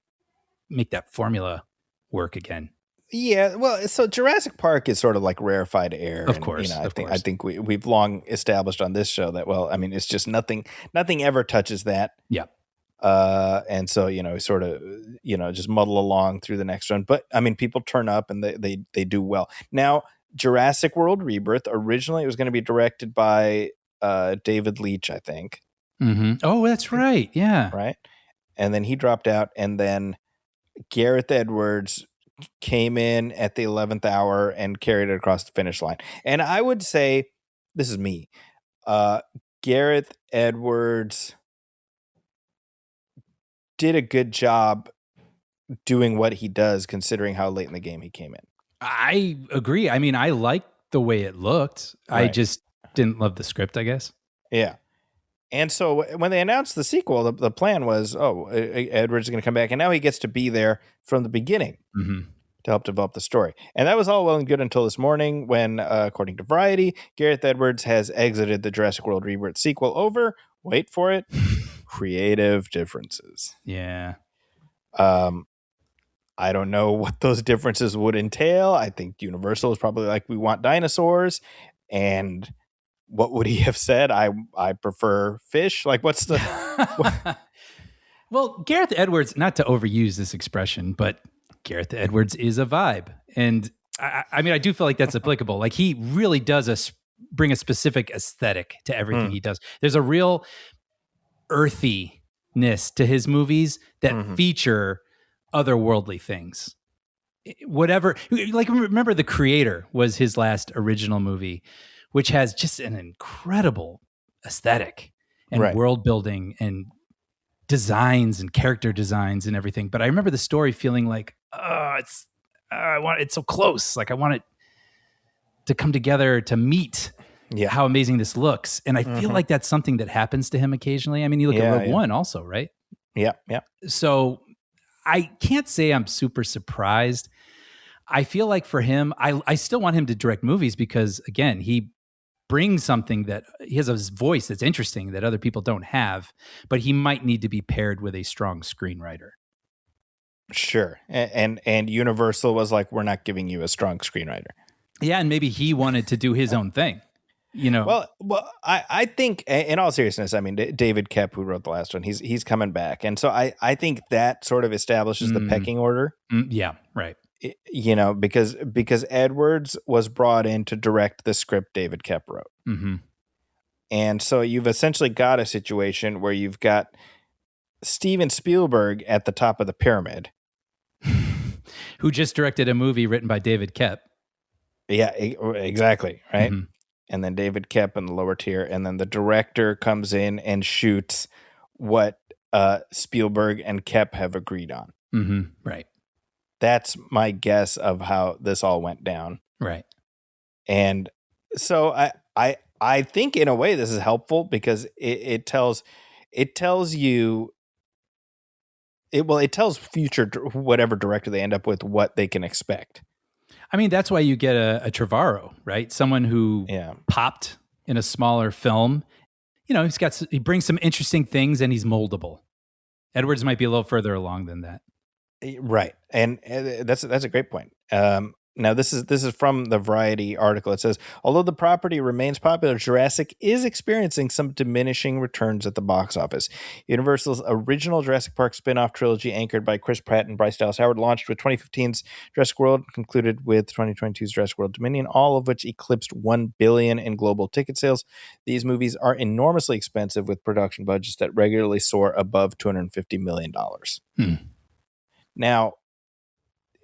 make that formula work again. Yeah. Well, so Jurassic Park is sort of like rarefied air. Of course. I think we've long established on this show that, well, I mean, it's just nothing ever touches that. Yeah. And so, sort of, just muddle along through the next one. But I mean, people turn up and they do well. Now, Jurassic World Rebirth, originally it was going to be directed by David Leitch, I think. Mm-hmm. Oh, that's right. Yeah. Right. And then he dropped out, and then Gareth Edwards came in at the 11th hour and carried it across the finish line. And I would say, this is me, Gareth Edwards did a good job doing what he does, considering how late in the game he came in. I agree. I mean, I liked the way it looked. Right. I just didn't love the script, I guess. Yeah. And so when they announced the sequel, the plan was, Edwards is going to come back, and now he gets to be there from the beginning to help develop the story. And that was all well and good until this morning when, according to Variety, Gareth Edwards has exited the Jurassic World Rebirth sequel over, wait for it, creative differences. Yeah. I don't know what those differences would entail. I think Universal is probably like, we want dinosaurs, and what would he have said? I prefer fish. Like, what's the... Well, Gareth Edwards, not to overuse this expression, but Gareth Edwards is a vibe. And I mean, I do feel like that's applicable. Like, he really does bring a specific aesthetic to everything he does. There's a real earthiness to his movies that feature otherworldly things. Whatever, like, remember The Creator was his last original movie, which has just an incredible aesthetic and world building and designs and character designs and everything. But I remember the story feeling like, it's so close. Like, I want it to come together to meet how amazing this looks. And I feel like that's something that happens to him occasionally. I mean, you look at Rogue One also, right? Yeah. Yeah. So I can't say I'm super surprised. I feel like for him, I still want him to direct movies because, again, he brings something that he has a voice that's interesting that other people don't have, but he might need to be paired with a strong screenwriter. Sure. And Universal was like, we're not giving you a strong screenwriter. Yeah. And maybe he wanted to do his own thing, you know? Well, I think in all seriousness, I mean, David Koepp, who wrote the last one, he's coming back. And so I think that sort of establishes the pecking order. Yeah. Right. You know, because Edwards was brought in to direct the script David Koepp wrote. And so you've essentially got a situation where you've got Steven Spielberg at the top of the pyramid. Who just directed a movie written by David Koepp. Yeah, exactly. Right. And then David Koepp in the lower tier. And then the director comes in and shoots what Spielberg and Koepp have agreed on. Right. That's my guess of how this all went down. Right. And so I think in a way this is helpful because it tells future whatever director they end up with what they can expect. I mean, that's why you get a Trevorrow, right? Someone who popped in a smaller film. You know, he brings some interesting things, and he's moldable. Edwards might be a little further along than that. Right. And that's a great point. Now, this is from the Variety article. It says, although the property remains popular, Jurassic is experiencing some diminishing returns at the box office. Universal's original Jurassic Park spin-off trilogy, anchored by Chris Pratt and Bryce Dallas Howard, launched with 2015's Jurassic World, concluded with 2022's Jurassic World Dominion, all of which eclipsed $1 billion in global ticket sales. These movies are enormously expensive, with production budgets that regularly soar above $250 million. Now,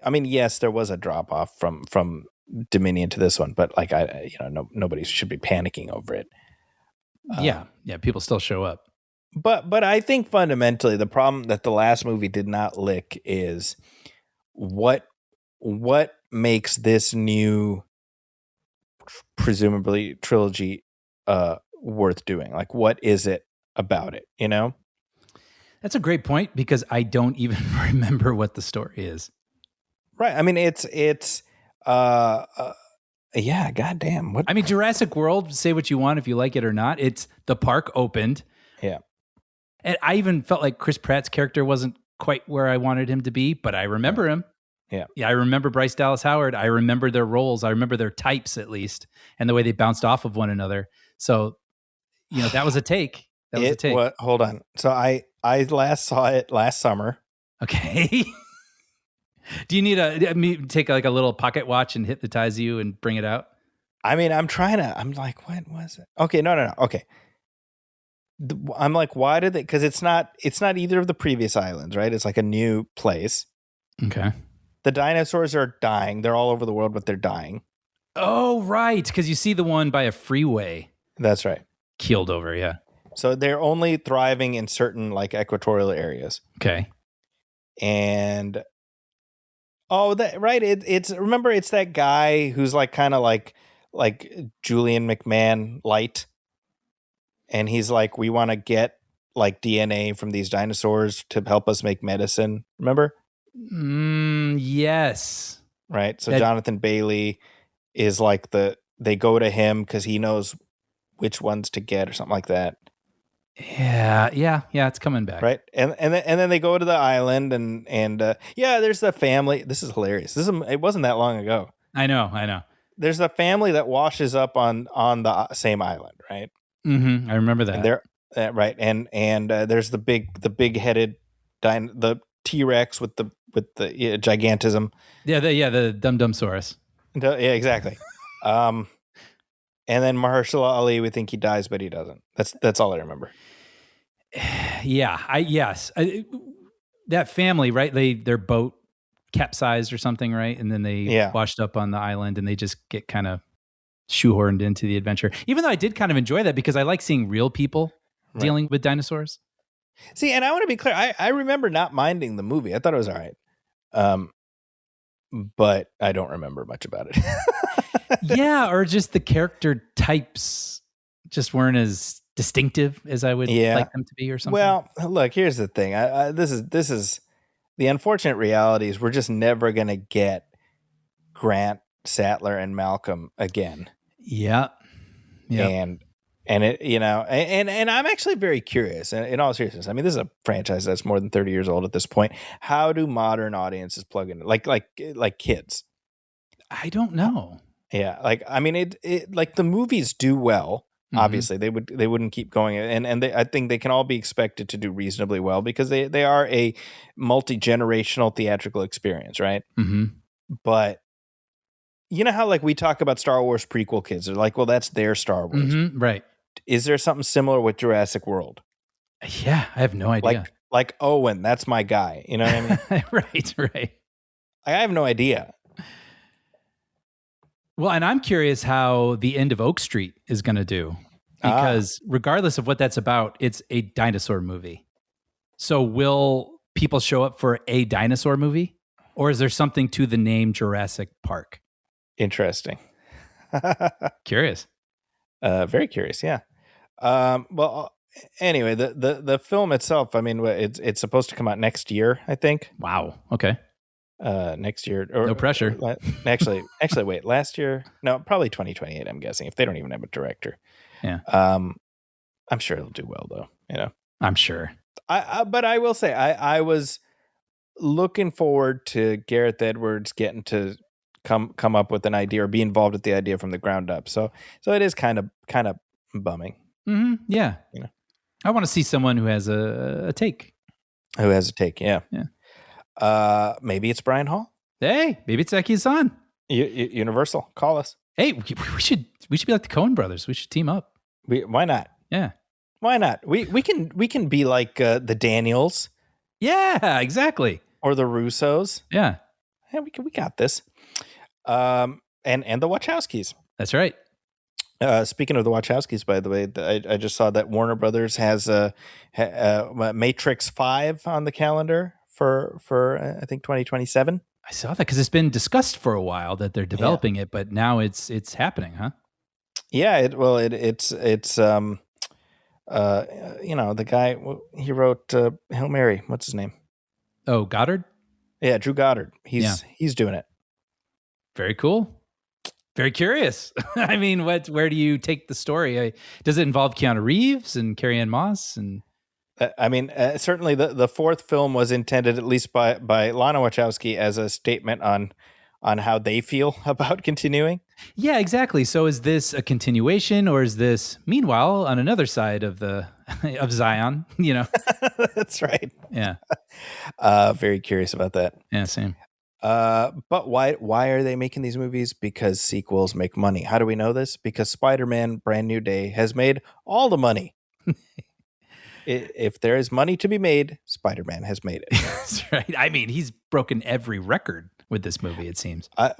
I mean, yes, there was a drop off from Dominion to this one, but like nobody should be panicking over it. Yeah, people still show up. But I think fundamentally the problem that the last movie did not lick is what makes this new presumably trilogy worth doing. Like, what is it about it? You know, that's a great point, because I don't even remember what the story is. Right. I mean, it's goddamn. What? I mean, Jurassic World, say what you want if you like it or not. It's the park opened. Yeah. And I even felt like Chris Pratt's character wasn't quite where I wanted him to be, but I remember him. Yeah. Yeah. I remember Bryce Dallas Howard. I remember their roles. I remember their types, at least, and the way they bounced off of one another. So, that was a take. Hold on. So I last saw it last summer. Okay. Do you need me take like a little pocket watch and hypnotize you and bring it out? I mean, I'm like, what was it? Okay, no. Okay. I'm like, why did they? Because it's not either of the previous islands, right? It's like a new place. Okay. The dinosaurs are dying. They're all over the world, but they're dying. Oh, right. Because you see the one by a freeway. That's right. Keeled over, yeah. So they're only thriving in certain like equatorial areas. Okay. And that right. It's remember, it's that guy who's like kind of like Julian McMahon light. And he's like, we want to get like DNA from these dinosaurs to help us make medicine. Remember? Yes. Right. So Jonathan Bailey is like they go to him because he knows which ones to get or something like that. Yeah. It's coming back. Right. And then they go to the island and there's the family. This is hilarious. It wasn't that long ago. I know. There's a family that washes up on the same island. Right. Mm-hmm. I remember that. And they're right. And there's the big headed the T-Rex with the gigantism. Yeah. The Dum-Dumsaurus. Yeah, exactly. And then Mahershala Ali, we think he dies, but he doesn't. That's all I remember. Yeah. That family, right? Their boat capsized or something, right? And then they washed up on the island, and they just get kind of shoehorned into the adventure. Even though I did kind of enjoy that, because I like seeing real people dealing with dinosaurs. See, and I want to be clear. I remember not minding the movie. I thought it was all right. But I don't remember much about it. Yeah, or just the character types just weren't as distinctive as I would like them to be, or something. Well, look, here's the thing. This is the unfortunate reality is we're just never going to get Grant, Sattler, and Malcolm again. Yeah. And it, and I'm actually very curious. In all seriousness, I mean, this is a franchise that's more than 30 years old at this point. How do modern audiences plug in, like kids? I don't know. Yeah, like I mean, it like the movies do well. Mm-hmm. Obviously, they wouldn't keep going, and I think they can all be expected to do reasonably well because they are a multi-generational theatrical experience, right? Mm-hmm. But you know how like we talk about Star Wars prequel kids, they're like, well, that's their Star Wars, right? Is there something similar with Jurassic World? Yeah, I have no idea. Like Owen, that's my guy. You know what I mean? Right. I have no idea. Well, and I'm curious how the end of Oak Street is going to do, because regardless of what that's about, it's a dinosaur movie. So will people show up for a dinosaur movie, or is there something to the name Jurassic Park? Interesting. Curious. Very curious. Yeah. Well, anyway, the film itself, I mean, it's supposed to come out next year, I think. Wow. Okay. next year. Or, no pressure. Actually, wait. Last year? No, probably 2028. I'm guessing if they don't even have a director. Yeah. I'm sure it'll do well though. You know, I'm sure. But I will say I was looking forward to Gareth Edwards getting to come up with an idea or be involved with the idea from the ground up. So it is kind of bumming. Mm-hmm. Yeah. You know, I want to see someone who has a take. Who has a take? Yeah. Yeah. Maybe it's Brian Hall. Hey, maybe it's Eki-san. Universal, call us. Hey, we should be like the Coen brothers. We should team up. Why not? Yeah. Why not? We can be like the Daniels. Yeah, exactly. Or the Russos. Yeah. Yeah, we got this. And the Wachowskis. That's right. Speaking of the Wachowskis, by the way, I just saw that Warner Brothers has Matrix 5 on the calendar for I think 2027. I saw that because it's been discussed for a while that they're developing it, but now it's happening, huh? Yeah, it's the guy, he wrote Hail Mary. What's his name? Oh, Goddard? Yeah, Drew Goddard. He's doing it. Very cool. Very curious. I mean, where do you take the story? Does it involve Keanu Reeves and Carrie-Anne Moss? And certainly the fourth film was intended, at least by Lana Wachowski, as a statement on how they feel about continuing. Yeah, exactly. So is this a continuation, or is this, meanwhile, on another side of Zion? You know, that's right. Yeah. Very curious about that. Yeah, same. But why are they making these movies? Because sequels make money. How do we know this? Because Spider-Man: Brand New Day has made all the money. If there is money to be made, Spider-Man has made it. That's right. I mean, he's broken every record with this movie, it seems. The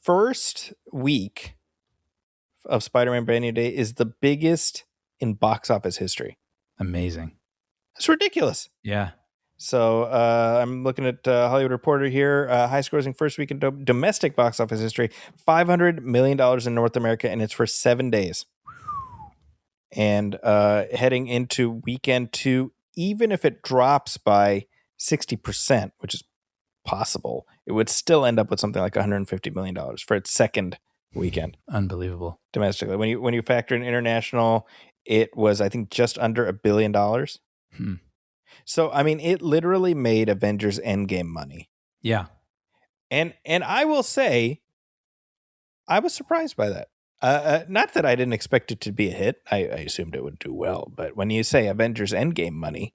first week of Spider-Man: Brand New Day is the biggest in box office history. Amazing. It's ridiculous. Yeah. So I'm looking at Hollywood Reporter here. High scoring first week in domestic box office history, $500 million in North America, and it's for 7 days. And heading into weekend 2, even if it drops by 60%, which is possible, it would still end up with something like $150 million for its second weekend. Unbelievable. Domestically. When you factor in international, it was, I think, just under $1 billion. So, I mean, it literally made Avengers Endgame money. Yeah. And I will say, I was surprised by that. Not that I didn't expect it to be a hit. I assumed it would do well. But when you say Avengers Endgame money,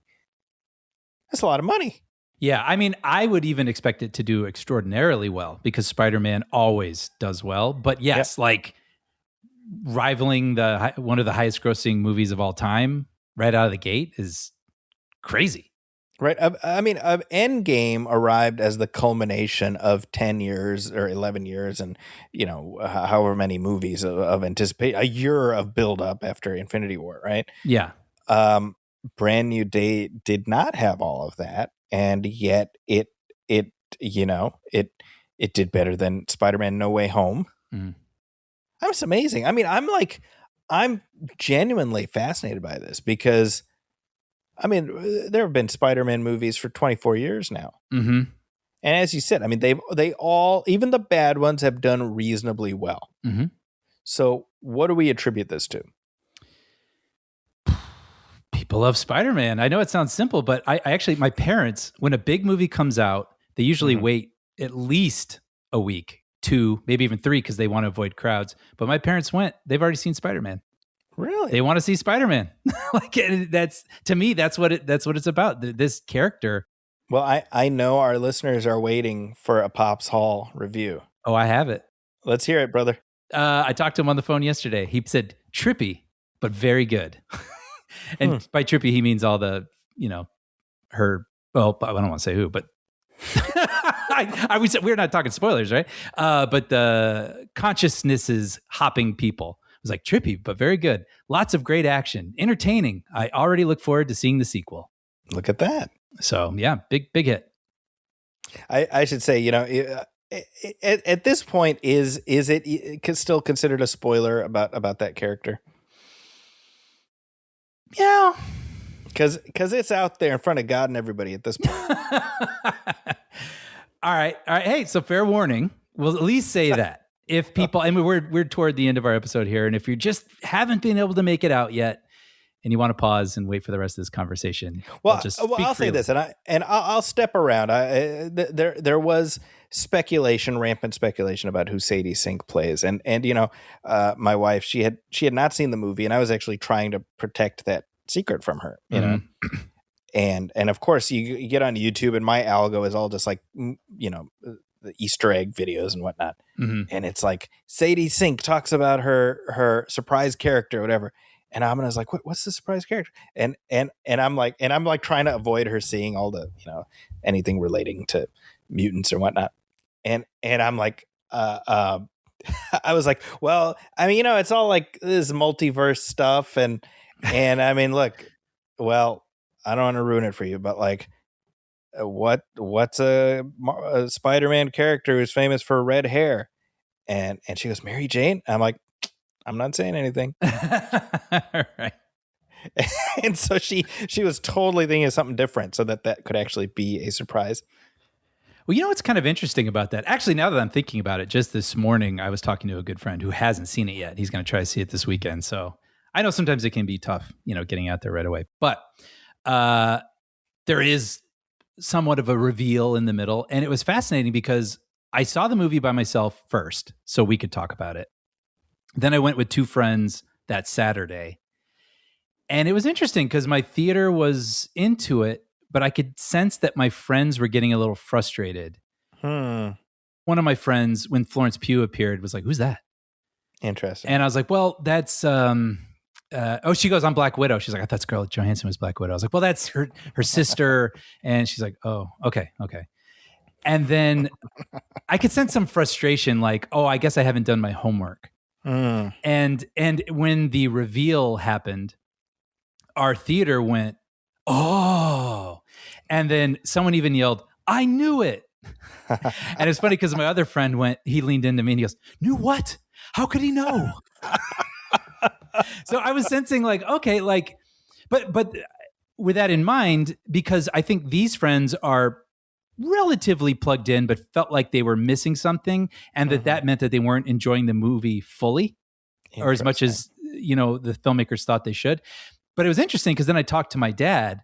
that's a lot of money. Yeah. I mean, I would even expect it to do extraordinarily well because Spider-Man always does well. But yes, like rivaling one of the highest grossing movies of all time right out of the gate is crazy. Right. I mean, Endgame arrived as the culmination of 10 years or 11 years and, however many movies of anticipate, a year of build up after Infinity War, right? Yeah. Brand New Day did not have all of that. And yet it did better than Spider-Man No Way Home. Mm-hmm. That was amazing. I mean, I'm genuinely fascinated by this because there have been Spider-Man movies for 24 years now. Mm-hmm. And as you said, I mean, they all, even the bad ones, have done reasonably well. Mm-hmm. So what do we attribute this to? People love Spider-Man. I know it sounds simple, but I actually, my parents, when a big movie comes out, they usually wait at least a week, 2, maybe even 3, because they want to avoid crowds. But my parents they've already seen Spider-Man. Really? They want to see Spider-Man. To me, that's what it's about. This character. Well, I know our listeners are waiting for a Pops Hall review. Oh, I have it. Let's hear it, brother. I talked to him on the phone yesterday. He said, trippy, but very good. And by trippy, he means all the, her, well, I don't want to say who, but I would say we're not talking spoilers, right? But the consciousnesses hopping people. It was like trippy, but very good. Lots of great action, entertaining. I already look forward to seeing the sequel. Look at that. So yeah, big hit. I should say, at this point, is it still considered a spoiler about that character? Yeah. Because it's out there in front of God and everybody at this point. All right. Hey, so fair warning. We'll at least say that. If people, I mean, we're toward the end of our episode here, and if you just haven't been able to make it out yet, and you want to pause and wait for the rest of this conversation, well, I'll say this, and I'll step around. There was rampant speculation about who Sadie Sink plays, and my wife, she had not seen the movie, and I was actually trying to protect that secret from her, you know. And of course, you get on YouTube, and my algo is all just like, the Easter egg videos and whatnot. And it's like Sadie Sink talks about her surprise character or whatever. And Amina's like, what's the surprise character? And I'm like trying to avoid her seeing all the, anything relating to mutants or whatnot. And I'm like, I was like, well, I mean, it's all like this multiverse stuff. And I mean, look, well, I don't want to ruin it for you, but like, what's a Spider-Man character who's famous for red hair? And she goes, Mary Jane. I'm like, I'm not saying anything. Right. And so she was totally thinking of something different, so that could actually be a surprise. Well, what's kind of interesting about that? Actually, now that I'm thinking about it, just this morning, I was talking to a good friend who hasn't seen it yet. He's going to try to see it this weekend. So I know sometimes it can be tough, getting out there right away. But there is somewhat of a reveal in the middle. And it was fascinating because I saw the movie by myself first, so we could talk about it. Then I went with two friends that Saturday. And it was interesting because my theater was into it, but I could sense that my friends were getting a little frustrated. One of my friends, when Florence Pugh appeared, was like, who's that? Interesting. And I was like, well, that's... she goes, I'm Black Widow. She's like, I thought Scarlett Johansson was Black Widow. I was like, well, that's her sister. And she's like, oh, okay. And then I could sense some frustration, like, oh, I guess I haven't done my homework. And when the reveal happened, our theater went, oh. And then someone even yelled, I knew it. And it's funny because my other friend he leaned into me and he goes, knew what? How could he know? So I was sensing like, okay, like, but with that in mind, because I think these friends are relatively plugged in, but felt like they were missing something, and that meant that they weren't enjoying the movie fully or as much as, the filmmakers thought they should. But it was interesting because then I talked to my dad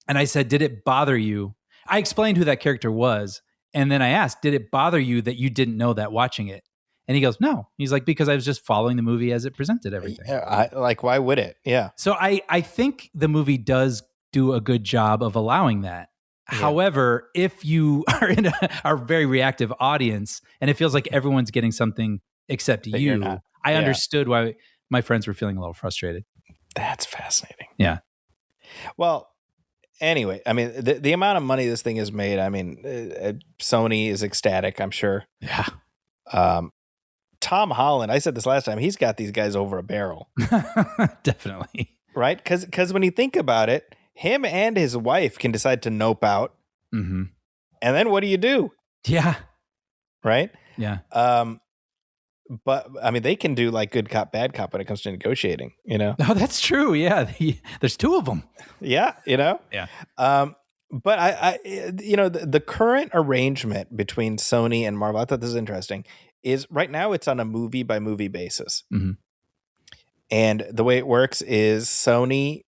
and I said, did it bother you? I explained who that character was. And then I asked, did it bother you that you didn't know that watching it? And he goes, no. He's like, because I was just following the movie as it presented everything. Yeah, why would it? Yeah. So I think the movie does do a good job of allowing that. Yeah. However, if you are in a very reactive audience and it feels like everyone's getting something except you, I understood why my friends were feeling a little frustrated. That's fascinating. Yeah. Well, anyway, I mean, the amount of money this thing has made, I mean, Sony is ecstatic, I'm sure. Yeah. Tom Holland, I said this last time, he's got these guys over a barrel. Definitely. Right? Because when you think about it, him and his wife can decide to nope out. Mm-hmm. And then what do you do? Yeah. Right? Yeah. But I mean, they can do like good cop, bad cop when it comes to negotiating, Oh, that's true. Yeah. There's two of them. Yeah. Yeah. But I the current arrangement between Sony and Marvel, I thought this is interesting, is right now it's on a movie by movie basis. Mm-hmm. And the way it works is Sony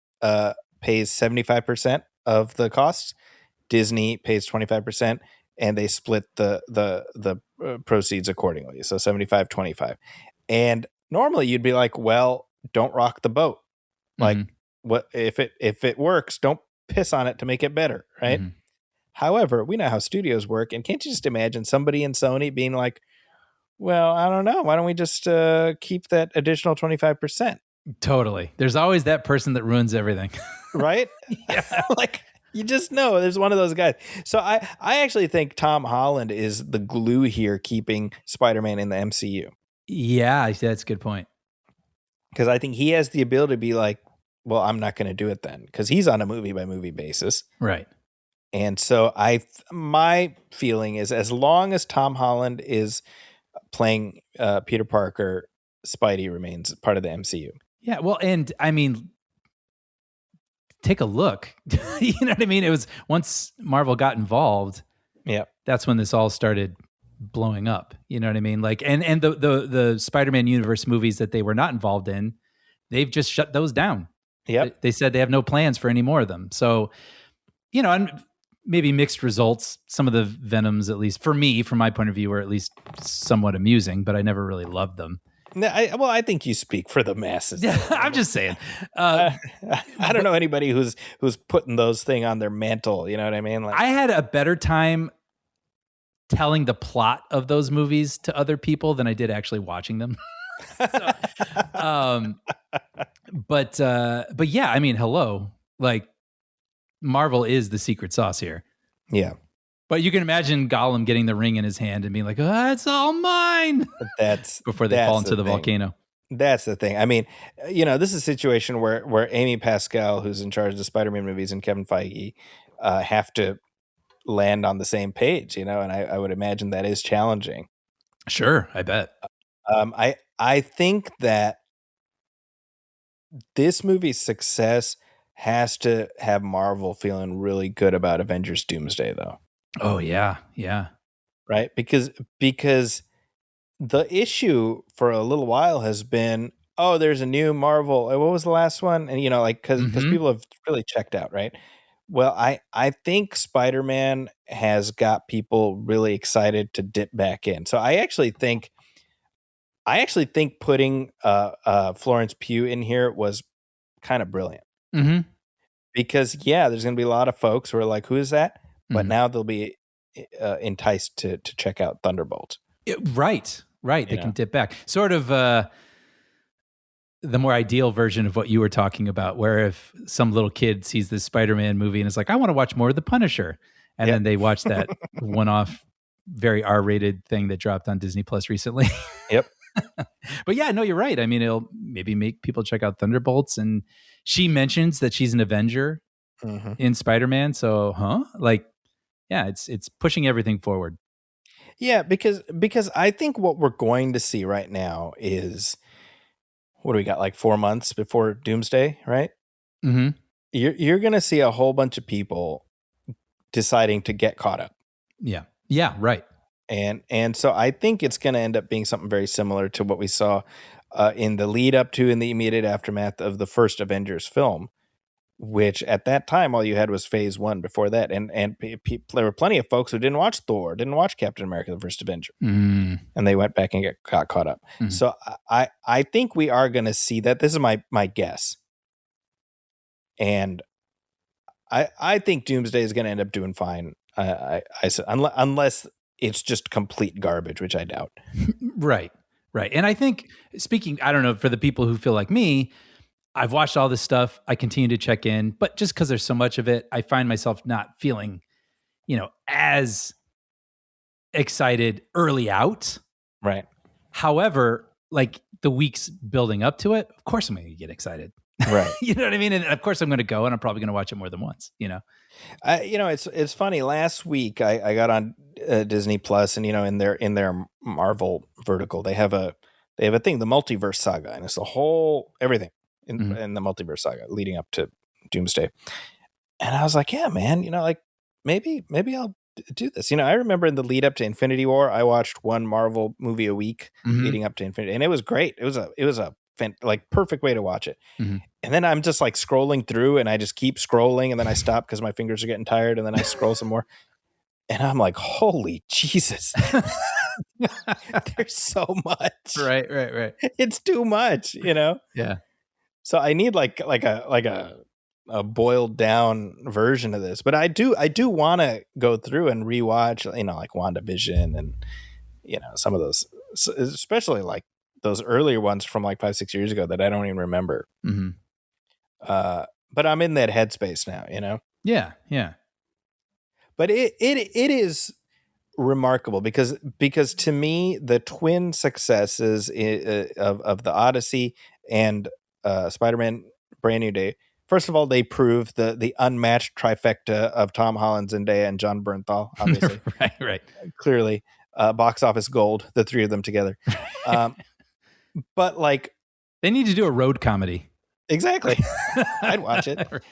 pays 75% of the costs, Disney pays 25%, and they split the proceeds accordingly. So 75-25. And normally you'd be like, well, don't rock the boat. Like, what if it works, don't piss on it to make it better, right? Mm-hmm. However, we know how studios work, and can't you just imagine somebody in Sony being like, well, I don't know, why don't we just keep that additional 25%? Totally. There's always that person that ruins everything. Right? Yeah. Like, you just know there's one of those guys. So I actually think Tom Holland is the glue here keeping Spider-Man in the MCU. Yeah, that's a good point. Because I think he has the ability to be like, well, I'm not going to do it then, because he's on a movie by movie basis. Right. And so my feeling is, as long as Tom Holland is playing Peter Parker, Spidey remains part of the MCU. Yeah, well, and I mean, take a look. You know what I mean? It was once Marvel got involved. Yeah. That's when this all started blowing up. You know what I mean? Like, and the Spider-Man universe movies that they were not involved in, they've just shut those down. Yep. They said they have no plans for any more of them. So, you know, and maybe mixed results. Some of the Venoms, at least for me, from my point of view, were at least somewhat amusing, but I never really loved them. No, I think you speak for the masses. Yeah, I'm just saying. I don't know anybody who's putting those things on their mantle. You know what I mean? Like, I had a better time telling the plot of those movies to other people than I did actually watching them. But yeah, I mean, hello, like Marvel is the secret sauce here. Yeah. But you can imagine Gollum getting the ring in his hand and being like, "Oh, it's all mine." Before they fall into the volcano. That's the thing. I mean, you know, this is a situation where Amy Pascal, who's in charge of the Spider-Man movies, and Kevin Feige have to land on the same page, you know, and I would imagine that is challenging. Sure, I bet. I think that this movie's success has to have Marvel feeling really good about Avengers Doomsday, though. Oh, yeah. Yeah. Right? Because the issue for a little while has been, oh, there's a new Marvel. What was the last one? And, you know, like, because people have really checked out, right? Well, I think Spider-Man has got people really excited to dip back in. So I actually think putting Florence Pugh in here was kind of brilliant. Mm-hmm. Because, yeah, there's going to be a lot of folks who are like, who is that? But now they'll be enticed to check out Thunderbolt. Right. They can dip back. Sort of the more ideal version of what you were talking about, where if some little kid sees this Spider-Man movie and is like, I want to watch more of The Punisher. And then they watch that one-off, very R-rated thing that dropped on Disney Plus recently. Yep. But yeah, no, you're right. I mean, it'll maybe make people check out Thunderbolts. And she mentions that she's an Avenger in Spider-Man. So, like, yeah, it's pushing everything forward. Yeah, because I think what we're going to see right now is, what do we got, like 4 months before Doomsday, right? Mm-hmm. You're going to see a whole bunch of people deciding to get caught up. Yeah, right. And so I think it's going to end up being something very similar to what we saw in the lead up to and the immediate aftermath of the first Avengers film, which at that time all you had was Phase 1 before that, and there were plenty of folks who didn't watch Thor, didn't watch Captain America: The First Avenger, and they went back and got caught up. So I think we are going to see that. This is my guess, and I think Doomsday is going to end up doing fine. I said unless it's just complete garbage, which I doubt. Right. And I think, I don't know, for the people who feel like me, I've watched all this stuff. I continue to check in, but just because there's so much of it, I find myself not feeling, you know, as excited early out. Right. However, like the weeks building up to it, of course I'm going to get excited. Right. You know what I mean? And of course I'm going to go, and I'm probably going to watch it more than once, you know? You know, it's funny. Last week I got on Disney Plus, and, you know, in their Marvel vertical, they have a thing, the Multiverse Saga, and it's the whole everything in the Multiverse Saga leading up to Doomsday. And I was like, yeah, man, you know, like maybe I'll do this. You know, I remember in the lead up to Infinity War, I watched one Marvel movie a week leading up to Infinity, and it was great. It was a like perfect way to watch it. And then I'm just like scrolling through, and I just keep scrolling, and then I stop because my fingers are getting tired, and then I scroll some more, and I'm like, holy Jesus. There's so much. Right. It's too much, you know? Yeah. So I need like a boiled down version of this, but I do want to go through and rewatch, you know, like WandaVision and, you know, some of those, especially like those earlier ones from like 5-6 years ago that I don't even remember. But I'm in that headspace now, you know? Yeah. But it is remarkable because to me, the twin successes of the Odyssey and Spider-Man Brand New Day, first of all, they prove the unmatched trifecta of Tom Holland, Zendaya, and John Bernthal, obviously. Right. Clearly, box office gold, the three of them together. But like, they need to do a road comedy. Exactly. I'd watch it. Right.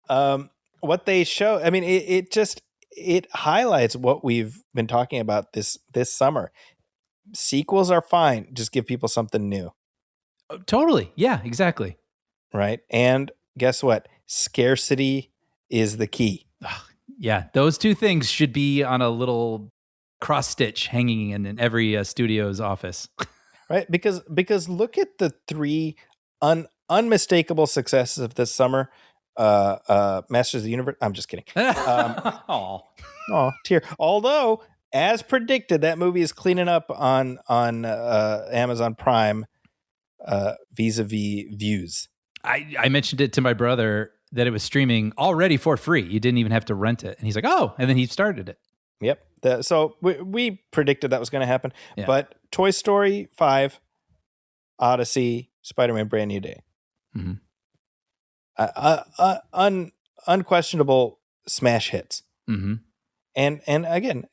What they show, I mean, it highlights what we've been talking about this summer. Sequels are fine. Just give people something new. Totally. Yeah, exactly. Right. And guess what? Scarcity is the key. Yeah. Those two things should be on a little cross stitch hanging in every studio's office. Right. Because look at the three unmistakable successes of this summer. Masters of the Universe. I'm just kidding. Oh, tear. Although, as predicted, that movie is cleaning up on Amazon Prime vis-a-vis views. I mentioned it to my brother that it was streaming already for free. You didn't even have to rent it. And he's like, oh, and then he started it. Yep. So we predicted that was going to happen. Yeah. But Toy Story 5, Odyssey, Spider-Man Brand New Day. Mm-hmm. Unquestionable smash hits. Mm-hmm. And again,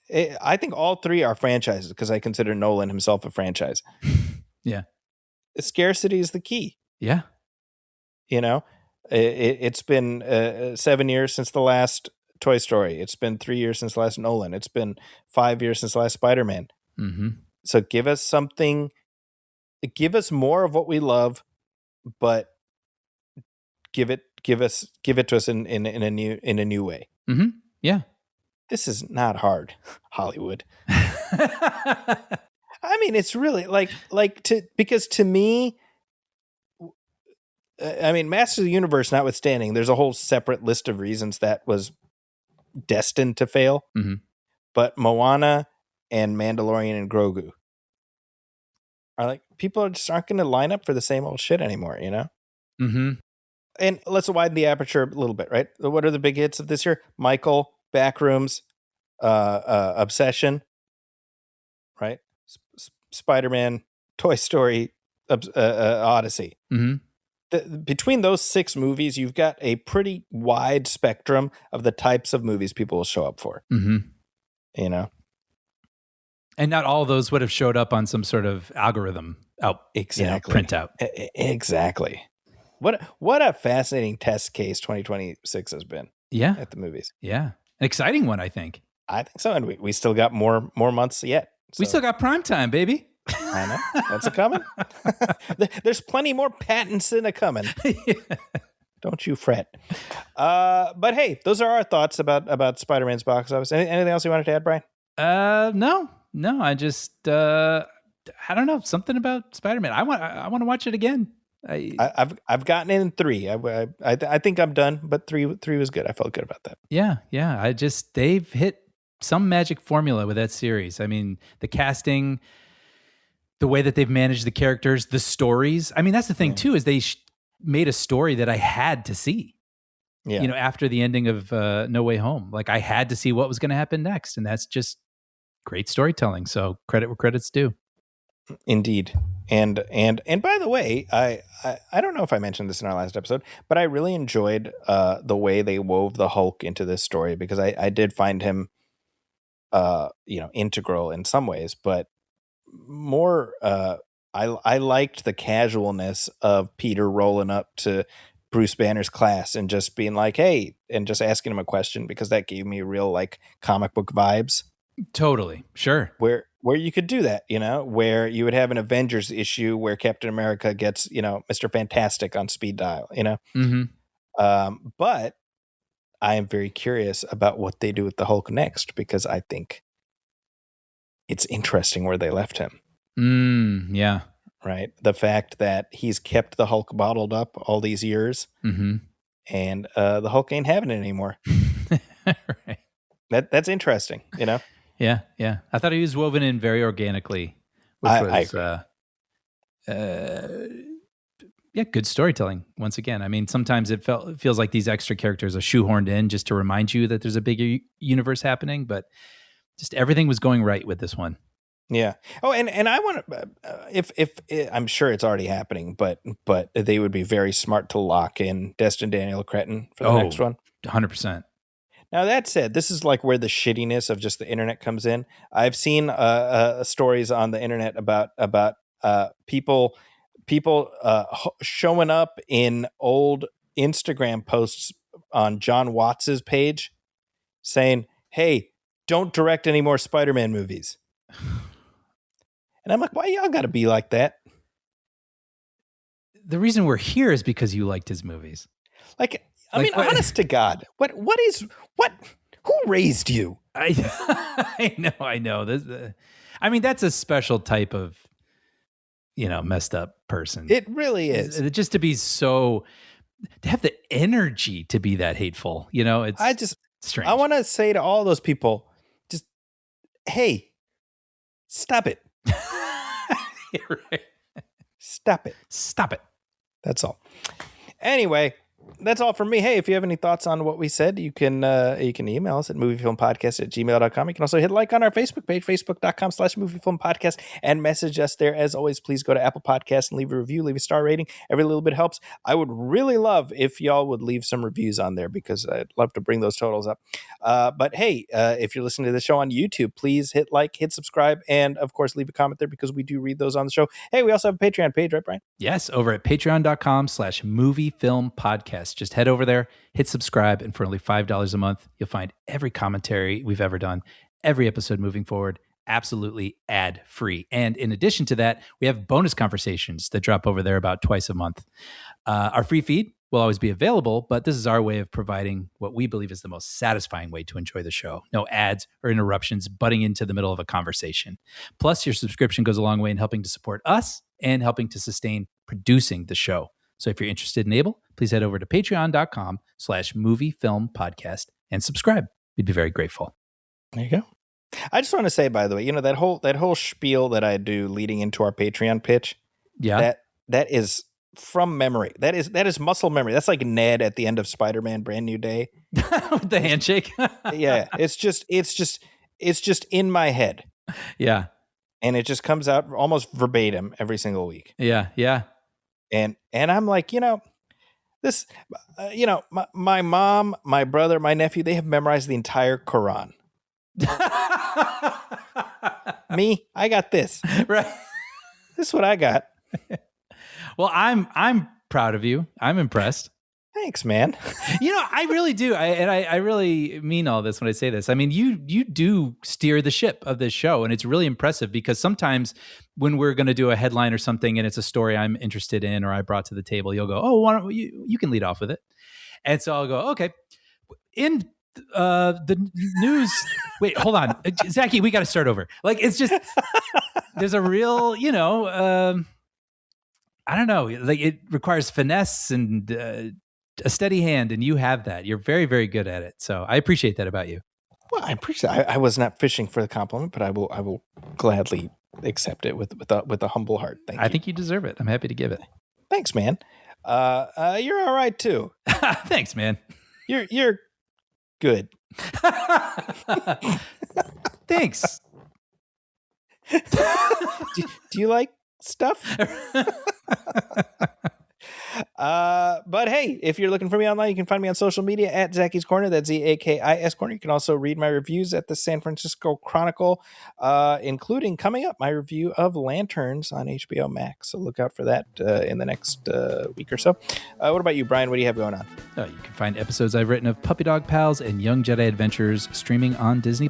I think all three are franchises because I consider Nolan himself a franchise. Yeah. Scarcity is the key. Yeah. You know, it's been 7 years since the last Toy Story. It's been 3 years since the last Nolan. It's been 5 years since the last Spider-Man. Mm-hmm. So give us something. Give us more of what we love, but give it to us in a new way. Mm-hmm. Yeah. This is not hard, Hollywood. I mean, it's really because to me, I mean, Masters of the Universe notwithstanding, there's a whole separate list of reasons that was destined to fail. Mm-hmm. But Moana and Mandalorian and Grogu are like, people just aren't going to line up for the same old shit anymore, you know? Mm-hmm. And let's widen the aperture a little bit, right? What are the big hits of this year? Michael, Backrooms, Obsession, right? Spider-Man, Toy Story, Odyssey. Mm-hmm. Between those 6 movies, you've got a pretty wide spectrum of the types of movies people will show up for. Mm-hmm. You know? And not all of those would have showed up on some sort of algorithm printout. Exactly. What a fascinating test case 2026 has been. Yeah. At the movies. Yeah. An exciting one, I think. I think so. And we still got more months yet. So. We still got prime time, baby. I know. That's a coming. There's plenty more Pattinson a coming. Yeah. Don't you fret. But hey, those are our thoughts about Spider-Man's box office. Anything else you wanted to add, Brian? No. I just I don't know, something about Spider-Man. I want to watch it again. I've gotten in 3. I think I'm done, but 3 was good. I felt good about that. Yeah. They've hit some magic formula with that series. I mean, the casting, the way that they've managed the characters, the stories. I mean, that's the thing too, is they made a story that I had to see. Yeah. You know, after the ending of No Way Home, like I had to see what was going to happen next, and that's just great storytelling. So credit where credit's due. Indeed. And by the way, I don't know if I mentioned this in our last episode, but I really enjoyed the way they wove the Hulk into this story, because I did find him integral in some ways, but more I liked the casualness of Peter rolling up to Bruce Banner's class and just being like, hey, and just asking him a question, because that gave me real like comic book vibes. Totally. Sure. Where you could do that, where you would have an Avengers issue where Captain America gets, Mr. Fantastic on speed dial, Mm-hmm. But I am very curious about what they do with the Hulk next, because I think it's interesting where they left him. Yeah. Right. The fact that he's kept the Hulk bottled up all these years, mm-hmm. and the Hulk ain't having it anymore. Right. That's interesting, Yeah. I thought he was woven in very organically, which was good storytelling. Once again, I mean, sometimes it feels like these extra characters are shoehorned in just to remind you that there's a bigger universe happening, but just everything was going right with this one. Yeah. Oh, and I want to, if I'm sure it's already happening, but they would be very smart to lock in Destin Daniel Cretton for the next one. 100%. Now, that said, this is like where the shittiness of just the internet comes in. I've seen stories on the internet about people showing up in old Instagram posts on John Watts's page saying, "Hey, don't direct any more Spider-Man movies." And I'm like, why y'all got to be like that? The reason we're here is because you liked his movies. Like, I mean, honest to God, who raised you? I know. I mean, that's a special type of, messed up person. It really is. Just to have the energy to be that hateful, it's strange. I want to say to all those people, just, hey, stop it. Right. Stop it. That's all. Anyway, that's all from me. Hey, if you have any thoughts on what we said, you can email us at moviefilmpodcast@gmail.com. You can also hit like on our Facebook page, facebook.com/moviefilmpodcast, and message us there. As always, please go to Apple Podcasts and leave a review, leave a star rating. Every little bit helps. I would really love if y'all would leave some reviews on there because I'd love to bring those totals up. But hey, if you're listening to the show on YouTube, please hit like, hit subscribe, and of course, leave a comment there because we do read those on the show. Hey, we also have a Patreon page, right, Brian? Yes, over at patreon.com/moviefilmpodcast. Just head over there, hit subscribe, and for only $5 a month, you'll find every commentary we've ever done, every episode moving forward, absolutely ad-free. And in addition to that, we have bonus conversations that drop over there about twice a month. Our free feed will always be available, but this is our way of providing what we believe is the most satisfying way to enjoy the show. No ads or interruptions butting into the middle of a conversation. Plus, your subscription goes a long way in helping to support us and helping to sustain producing the show. So if you're interested and able, please head over to patreon.com/moviefilmpodcast and subscribe. We'd be very grateful. There you go. I just want to say, by the way, that whole spiel that I do leading into our Patreon pitch. Yeah. That is from memory. That is muscle memory. That's like Ned at the end of Spider-Man Brand New Day. With the handshake. Yeah. It's just in my head. Yeah. And it just comes out almost verbatim every single week. Yeah. Yeah. And I'm like, this, my mom, my brother, my nephew, they have memorized the entire Quran. Me, I got this. Right. This is what I got. Well, I'm proud of you. I'm impressed. Thanks, man. I really do. I really mean all this when I say this. I mean, you do steer the ship of this show, and it's really impressive because sometimes when we're going to do a headline or something and it's a story I'm interested in or I brought to the table, you'll go, "Oh, why don't you can lead off with it." And so I'll go, "Okay." In the news, wait, hold on. Zachy, we got to start over. Like, it's just, there's a real, I don't know, like it requires finesse and a steady hand, and you have that. You're very, very good at it. So I appreciate that about you. Well, I appreciate it. I was not fishing for the compliment, but I will gladly accept it with a humble heart. Thank you. I think you deserve it. I'm happy to give it. Thanks, man. You're all right too. Thanks, man. You're good. Thanks. Do you like stuff? But hey, if you're looking for me online, you can find me on social media at Zacky's Corner. That's ZAKIS Corner. You can also read my reviews at the San Francisco Chronicle, including coming up my review of Lanterns on HBO Max. So look out for that in the next week or so. What about you, Brian? What do you have going on? You can find episodes I've written of Puppy Dog Pals and Young Jedi Adventures streaming on Disney+.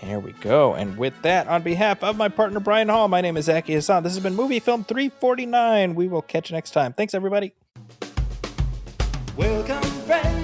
There we go. And with that, on behalf of my partner, Brian Hall, my name is Zachy Hassan. This has been Movie Film 349. We will catch you next time. Thanks, everybody. Welcome, friends.